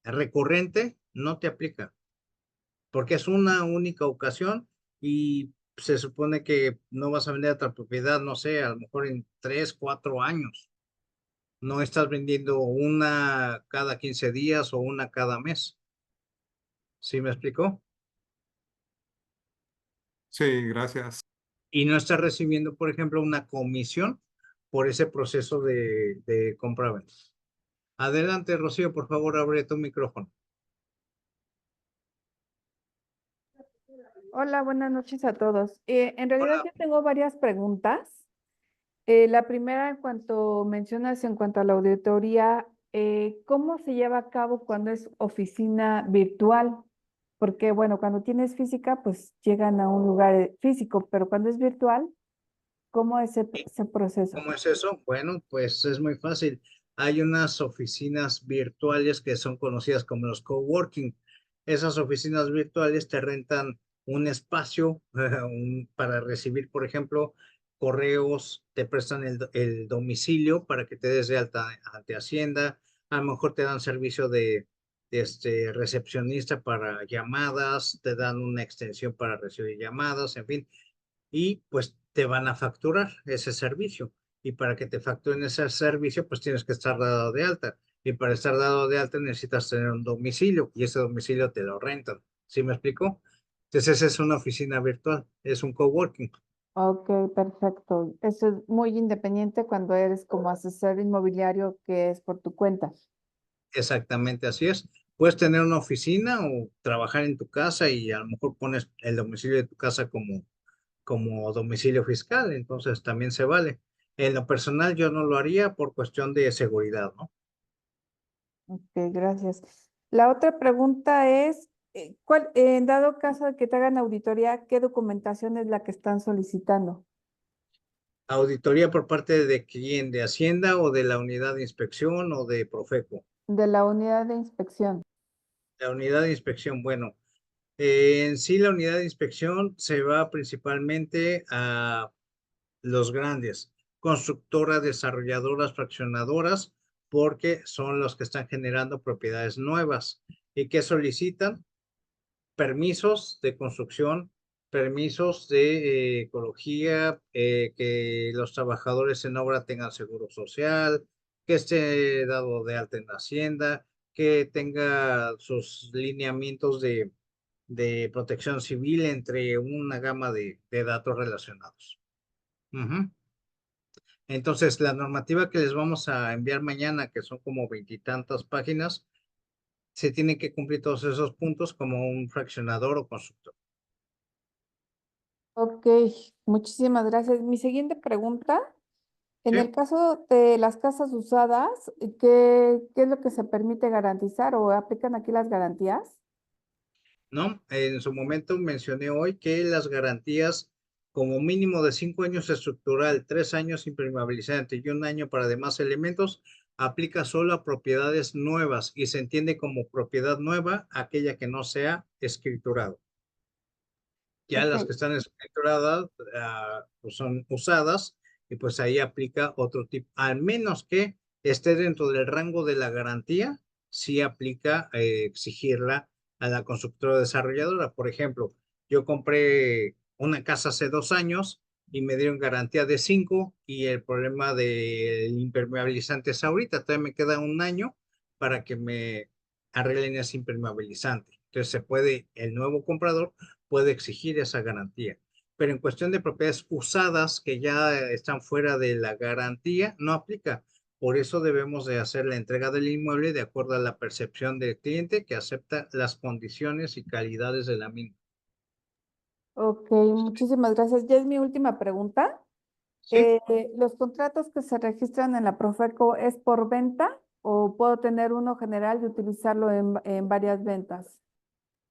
recurrente, no te aplica, porque es una única ocasión y se supone que no vas a vender otra propiedad, no sé, a lo mejor en 3, 4 años. No estás vendiendo una cada 15 días o una cada mes. ¿Sí me explicó? Sí, gracias. Y no estás recibiendo, por ejemplo, una comisión por ese proceso de compra-venta. Adelante, Rocío, por favor, abre tu micrófono. Hola, buenas noches a todos. En realidad Hola. yo tengo varias preguntas. La primera, en cuanto mencionas en cuanto a la auditoría, ¿cómo se lleva a cabo cuando es oficina virtual? Porque, bueno, cuando tienes física, pues llegan a un lugar físico, pero cuando es virtual, ¿cómo es ese proceso? ¿Cómo es eso? Bueno, pues es muy fácil. Hay unas oficinas virtuales que son conocidas como los coworking. Esas oficinas virtuales te rentan un espacio para recibir, por ejemplo, correos, te prestan el domicilio para que te des de alta ante Hacienda, a lo mejor te dan servicio de recepcionista para llamadas, te dan una extensión para recibir llamadas, en fin, y pues te van a facturar ese servicio. Y para que te facturen ese servicio, pues tienes que estar dado de alta. y para estar dado de alta necesitas tener un domicilio y ese domicilio te lo rentan. ¿Sí me explico? Entonces esa es una oficina virtual, es un coworking. Ok, perfecto. Eso es muy independiente cuando eres como asesor inmobiliario que es por tu cuenta. Exactamente así es. Puedes tener una oficina o trabajar en tu casa y a lo mejor pones el domicilio de tu casa como domicilio fiscal, entonces también se vale. En lo personal yo no lo haría por cuestión de seguridad, ¿no? Ok, gracias. La otra pregunta es, en dado caso de que te hagan auditoría, ¿qué documentación es la que están solicitando? Auditoría por parte de quién, de Hacienda o de la unidad de inspección o de Profeco. De la unidad de inspección. La unidad de inspección, bueno, en sí la unidad de inspección se va principalmente a los grandes, constructoras, desarrolladoras, fraccionadoras, porque son los que están generando propiedades nuevas y que solicitan permisos de construcción, permisos de ecología, que los trabajadores en obra tengan seguro social, que esté dado de alta en la hacienda, que tenga sus lineamientos de protección civil entre una gama de datos relacionados. Ujú. Entonces, la normativa que les vamos a enviar mañana, que son como veintitantas páginas, se tienen que cumplir todos esos puntos como un fraccionador o constructor. Ok, muchísimas gracias. Mi siguiente pregunta, en ¿Sí? el caso de las casas usadas, ¿qué es lo que se permite garantizar o aplican aquí las garantías? ¿No? En su momento mencioné hoy que las garantías como mínimo de 5 años estructural, 3 años impermeabilizante y un año para demás elementos, aplica solo a propiedades nuevas y se entiende como propiedad nueva aquella que no sea escriturada. Ya Ok, las que están escrituradas pues son usadas y pues ahí aplica otro tipo, al menos que esté dentro del rango de la garantía, sí aplica exigirla a la constructora desarrolladora. Por ejemplo, yo compré una casa hace 2 años y me dieron garantía de 5 y el problema del impermeabilizante es ahorita, todavía me queda un año para que me arreglen ese impermeabilizante. Entonces se puede, el nuevo comprador puede exigir esa garantía. Pero en cuestión de propiedades usadas que ya están fuera de la garantía, no aplica. Por eso debemos de hacer la entrega del inmueble de acuerdo a la percepción del cliente que acepta las condiciones y calidades de la misma. ok, muchísimas gracias. Ya es mi última pregunta. ¿Sí? ¿Los contratos que se registran en la Profeco es por venta o puedo tener uno general y utilizarlo en varias ventas?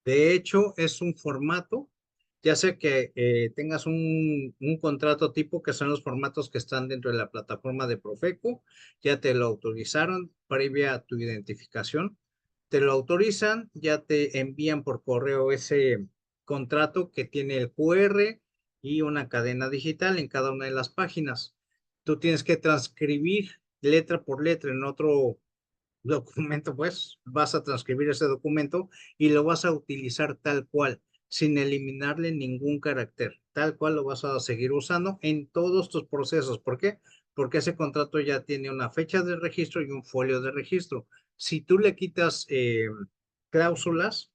De hecho, es un formato, ya sea que tengas un contrato tipo, que son los formatos que están dentro de la plataforma de Profeco, ya te lo autorizaron previa a tu identificación, te lo autorizan, ya te envían por correo ese contrato que tiene el QR y una cadena digital en cada una de las páginas. Tú tienes que transcribir letra por letra en otro documento, pues vas a transcribir ese documento y lo vas a utilizar tal cual, sin eliminarle ningún carácter. Tal cual lo vas a seguir usando en todos tus procesos. ¿Por qué? Porque ese contrato ya tiene una fecha de registro y un folio de registro. Si tú le quitas cláusulas,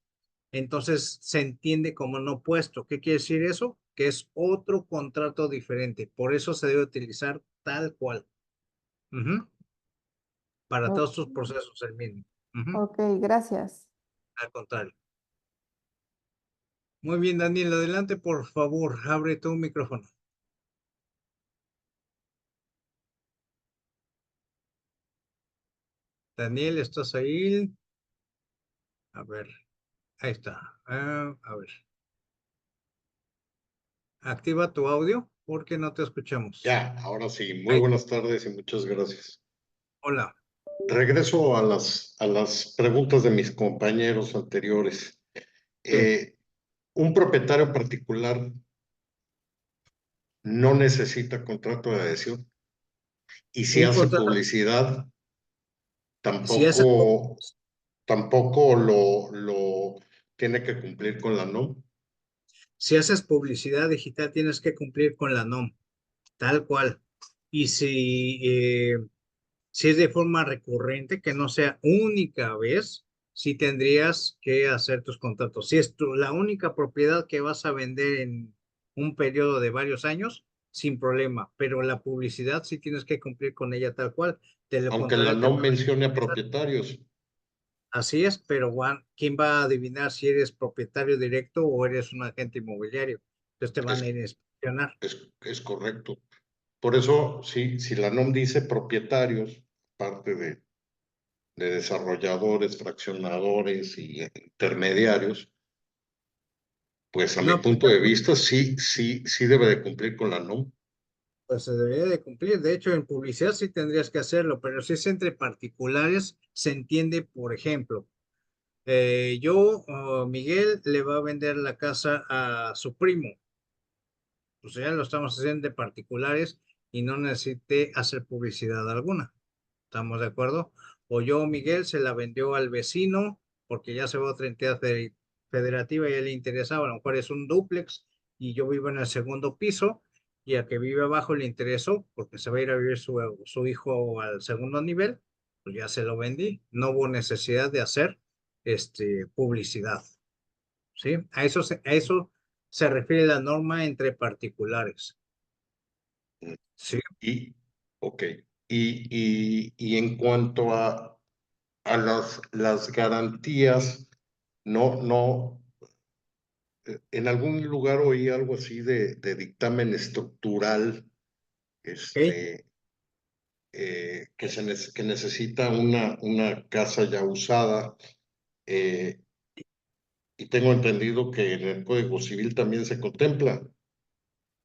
entonces se entiende como no puesto. ¿Qué quiere decir eso? Que es otro contrato diferente. Por eso se debe utilizar tal cual. Ujú. Para O- todos tus procesos el mismo. Ujú. Ok, gracias. Al contrario. Muy bien, Daniel, adelante, por favor, abre tu micrófono. Daniel, ¿estás ahí? A ver, ahí está. A ver, activa tu audio porque no te escuchamos. Ya, ahora sí, muy Ahí, buenas tardes y muchas gracias. hola. Regreso a las preguntas de mis compañeros anteriores. Sí. Eh, un propietario particular no necesita contrato de adhesión y si Un hace contrato, publicidad, si haces, tampoco lo tiene que cumplir con la NOM. si haces publicidad digital, tienes que cumplir con la NOM, tal cual. Y si Si es de forma recurrente, que no sea única vez, sí tendrías que hacer tus contratos. Si es la única propiedad que vas a vender en un periodo de varios años, sin problema, pero la publicidad sí tienes que cumplir con ella tal cual. De lo Aunque la contrario, te NOM van a mencione a empezar. propietarios. Así es, pero ¿quién va a adivinar si eres propietario directo o eres un agente inmobiliario? Entonces te van Es, a ir a inspeccionar. es correcto. Por eso, sí, si la NOM dice propietarios, parte de desarrolladores, fraccionadores y intermediarios, pues a mi No punto aplica, de vista, sí debe de cumplir con la NOM. pues se debería de cumplir. De hecho, en publicidad sí tendrías que hacerlo, pero si es entre particulares, se entiende, por ejemplo, Miguel, le va a vender la casa a su primo. Pues ya lo estamos haciendo de particulares y no necesité hacer publicidad alguna. ¿Estamos de acuerdo? O Miguel, se la vendió al vecino porque ya se va a otra entidad federativa y a él le interesaba. A lo mejor es un dúplex y yo vivo en el segundo piso y a que vive abajo le interesó porque se va a ir a vivir su hijo al segundo nivel, pues ya se lo vendí. No hubo necesidad de hacer publicidad. ¿Sí? A eso se refiere la norma entre particulares. ¿Sí? Y, ok. Y en cuanto a las garantías, no, en algún lugar oí algo así de dictamen estructural, ¿Ok? que necesita una casa ya usada, eh, y tengo entendido que en el Código Civil también se contempla.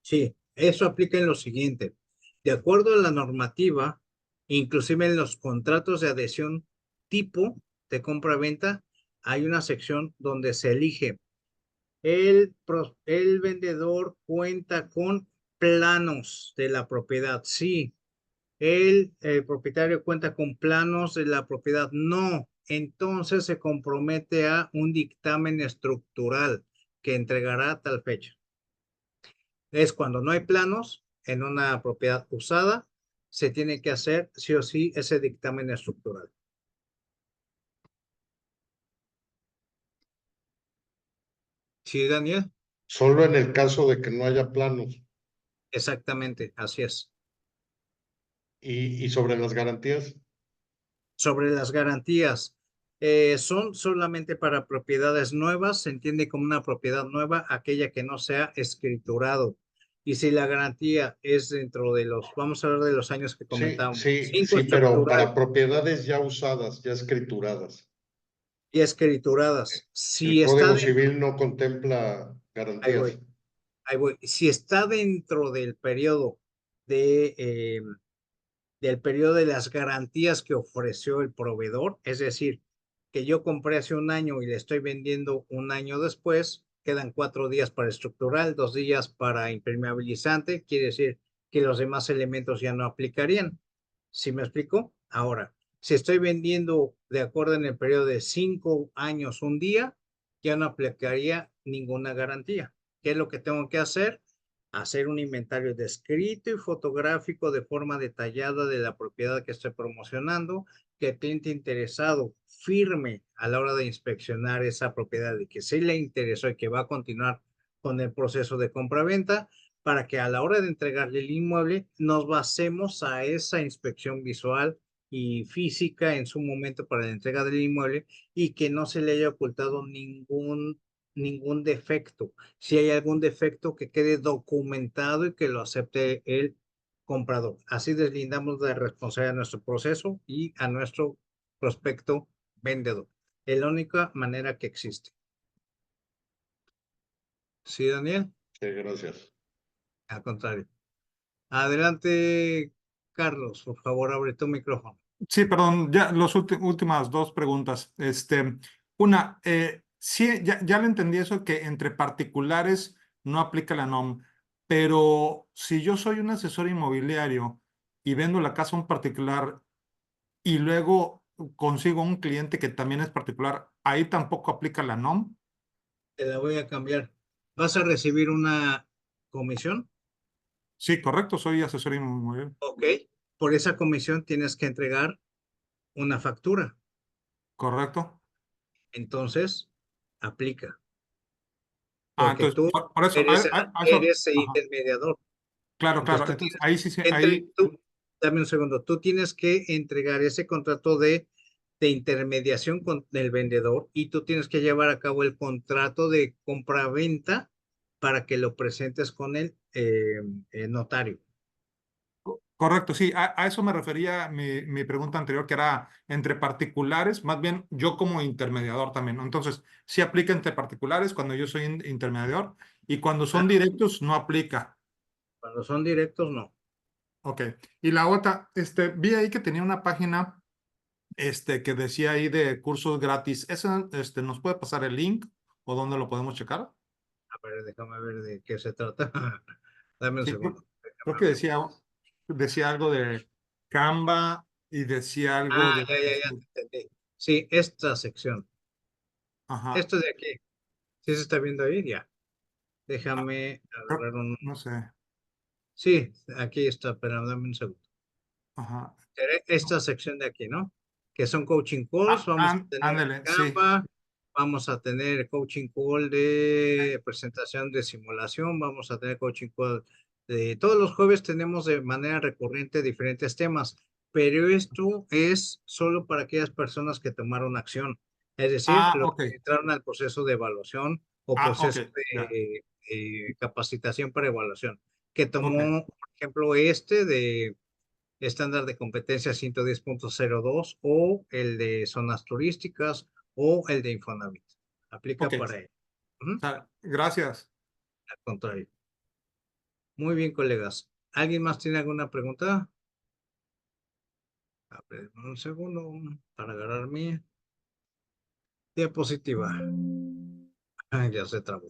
Sí, eso aplica en lo siguiente. De acuerdo a la normativa, inclusive en los contratos de adhesión tipo de compra-venta, hay una sección donde se elige el vendedor cuenta con planos de la propiedad. Sí, el propietario cuenta con planos de la propiedad. No, entonces se compromete a un dictamen estructural que entregará a tal fecha. Es cuando no hay planos en una propiedad usada, se tiene que hacer sí o sí ese dictamen estructural. Sí, Daniel, Solo en el caso de que no haya planos. exactamente, así es. Y sobre las garantías, Sobre las garantías, son solamente para propiedades nuevas, se entiende como una propiedad nueva aquella que no sea escriturado. Y si la garantía es dentro de vamos a hablar de los años que comentábamos, 5 sí, pero estructural para propiedades ya usadas, ya escrituradas. y escrituradas, El si está Código dentro, Civil no contempla ahí garantías. voy. Ahí voy. Si está dentro del periodo de, eh, del periodo de las garantías que ofreció el proveedor, es decir, que yo compré hace un año y le estoy vendiendo un año después, quedan 4 días para estructural, 2 días para impermeabilizante, quiere decir que los demás elementos ya no aplicarían. ¿Sí me explico? Ahora, si estoy vendiendo de acuerdo en el periodo de 5 años un día, ya no aplicaría ninguna garantía. ¿Qué es lo que tengo que hacer? Hacer un inventario descrito y fotográfico de forma detallada de la propiedad que estoy promocionando, que el cliente interesado firme a la hora de inspeccionar esa propiedad y que sí le interesó y que va a continuar con el proceso de compra-venta, para que a la hora de entregarle el inmueble nos basemos a esa inspección visual y física en su momento para la entrega del inmueble y que no se le haya ocultado ningún defecto. Si hay algún defecto, que quede documentado y que lo acepte el comprador. Así deslindamos de responsabilidad a nuestro proceso y a nuestro prospecto vendedor. Es la única manera que existe. ¿Sí, Daniel? Sí, gracias. Al contrario. Adelante, Carlos, por favor, abre tu micrófono. Sí, perdón, ya las últimas dos preguntas. Una, sí, ya le entendí eso que entre particulares no aplica la NOM, pero si yo soy un asesor inmobiliario y vendo la casa a un particular y luego consigo un cliente que también es particular, ahí tampoco aplica la NOM. Te la voy a cambiar. ¿Vas a recibir una comisión? Sí, correcto, soy asesor inmobiliario. Ok. por esa comisión tienes que entregar una factura. ¿correcto? Entonces, aplica, Ah, porque entonces, tú por eso, eres el ajá, intermediador. claro, Entonces, claro, tú entonces tienes ahí sí, sí, que ahí, dame un segundo, tú tienes que entregar ese contrato de intermediación con el vendedor y tú tienes que llevar a cabo el contrato de compra-venta para que lo presentes con el notario. correcto, sí, a eso me refería mi pregunta anterior, que era entre particulares, más bien yo como intermediador también, ¿no? Entonces, sí aplica entre particulares cuando yo soy intermediador y cuando Ah, son directos no aplica. cuando son directos, no. Ok. Y la otra, vi ahí que tenía una página, que decía ahí de cursos gratis. ¿Esa, nos puede pasar el link o dónde lo podemos checar? A ver, déjame ver de qué se trata. Dame un Sí, segundo. creo Déjame que abrir. decía algo de Canva y decía algo Ah, de... ya te entendí. Sí, esta sección. Ajá. Esto de aquí. ¿Sí se está viendo ahí? Ya. Ah, Déjame agarrar un. no sé. Sí, aquí está, pero dame un segundo. Ajá. Esta sección de aquí, ¿no? Que son coaching calls, vamos a tener Ándale, sí. Canva, vamos a tener coaching call de presentación de simulación, vamos a tener coaching call de todos los jueves tenemos de manera recurrente diferentes temas, pero esto es solo para aquellas personas que tomaron acción, es decir, Ah, los ok. que entraron al proceso de evaluación o Ah, ok. proceso Ya. de capacitación para evaluación, que Ok. tomó, por ejemplo, este de estándar de competencia 110.02 o el de zonas turísticas o el de Infonavit. Aplica Ok. para él. Gracias. Al contrario. Muy bien, colegas. ¿Alguien más tiene alguna pregunta? A ver, un segundo para agarrar mi diapositiva. Ya se trabó.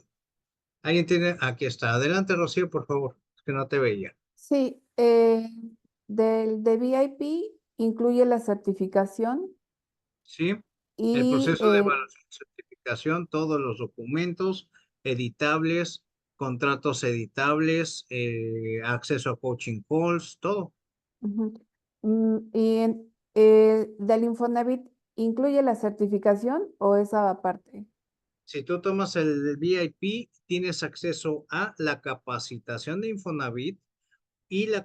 ¿Alguien tiene? Aquí está. Adelante, Rocío, por favor. Es que no te veía. Sí, del de VIP incluye la certificación ¿Sí? El y proceso de evaluación y certificación, todos los documentos editables, contratos editables, acceso a coaching calls, todo. ujú, del Infonavit incluye la certificación o esa aparte. Si tú tomas el VIP, tienes acceso a la capacitación de Infonavit y la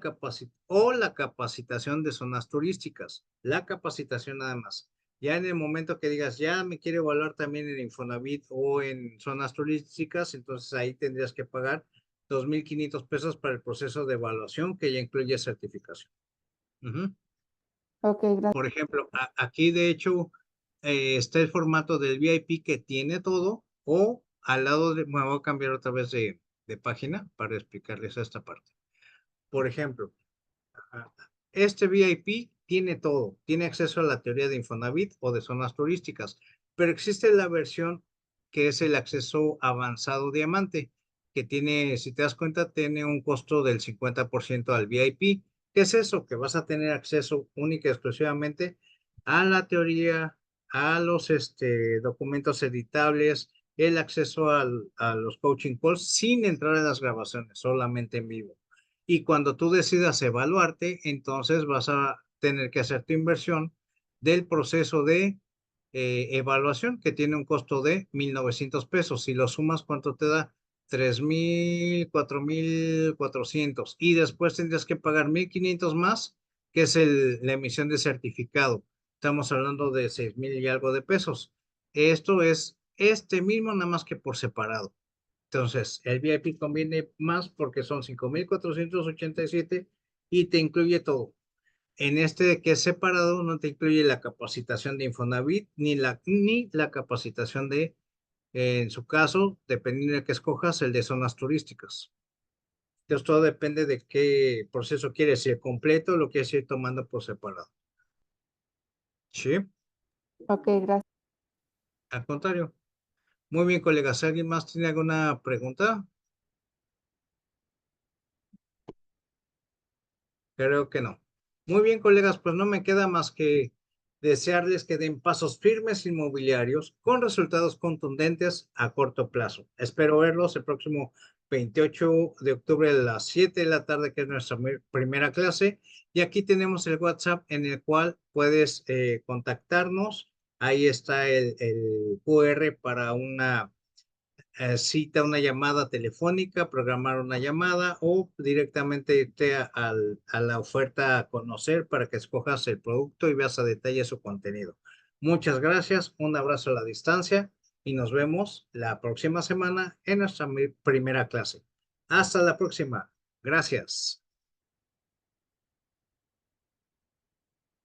capacitación de zonas turísticas. La capacitación nada más. Ya en el momento que digas, ya me quiero evaluar también en Infonavit o en zonas turísticas, entonces ahí tendrías que pagar 2,500 pesos para el proceso de evaluación que ya incluye certificación. Ujú. Ok, Por gracias. ejemplo, aquí de hecho está el formato del VIP que tiene todo, o al lado me voy a cambiar otra vez de página para explicarles esta parte. Por ejemplo, ajá, este VIP tiene todo, tiene acceso a la teoría de Infonavit o de zonas turísticas, pero existe la versión que es el acceso avanzado diamante, que tiene, si te das cuenta, tiene un costo del 50% al VIP. ¿Qué es eso? Que vas a tener acceso única y exclusivamente a la teoría, a los documentos editables, el acceso a los coaching calls sin entrar en las grabaciones, solamente en vivo. Y cuando tú decidas evaluarte, entonces vas a tener que hacer tu inversión del proceso de evaluación que tiene un costo de 1,900 pesos. Si lo sumas, ¿cuánto te da? 3,000, 4,400. Y después tendrías que pagar 1,500 más, que es la emisión de certificado. Estamos hablando de 6,000 y algo de pesos. Esto es este mismo, nada más que por separado. Entonces, el VIP conviene más porque son 5,487 y te incluye todo. En este que es separado, no te incluye la capacitación de Infonavit ni la capacitación en su caso, dependiendo de que escojas, el de zonas turísticas. Entonces, todo depende de qué proceso quieres ir completo o lo quieres ir tomando por separado. Sí, Ok, gracias. al contrario. Muy bien, colegas. ¿Alguien más tiene alguna pregunta? Creo que no. Muy bien, colegas, pues no me queda más que desearles que den pasos firmes inmobiliarios con resultados contundentes a corto plazo. Espero verlos el próximo 28 de octubre a las 7 de la tarde, que es nuestra primera clase. Y aquí tenemos el WhatsApp en el cual puedes contactarnos. Ahí está el QR para una cita, una llamada telefónica, programar una llamada o directamente irte a la oferta a conocer para que escojas el producto y veas a detalle su contenido. Muchas gracias, un abrazo a la distancia y nos vemos la próxima semana en nuestra primera clase. Hasta la próxima. Gracias.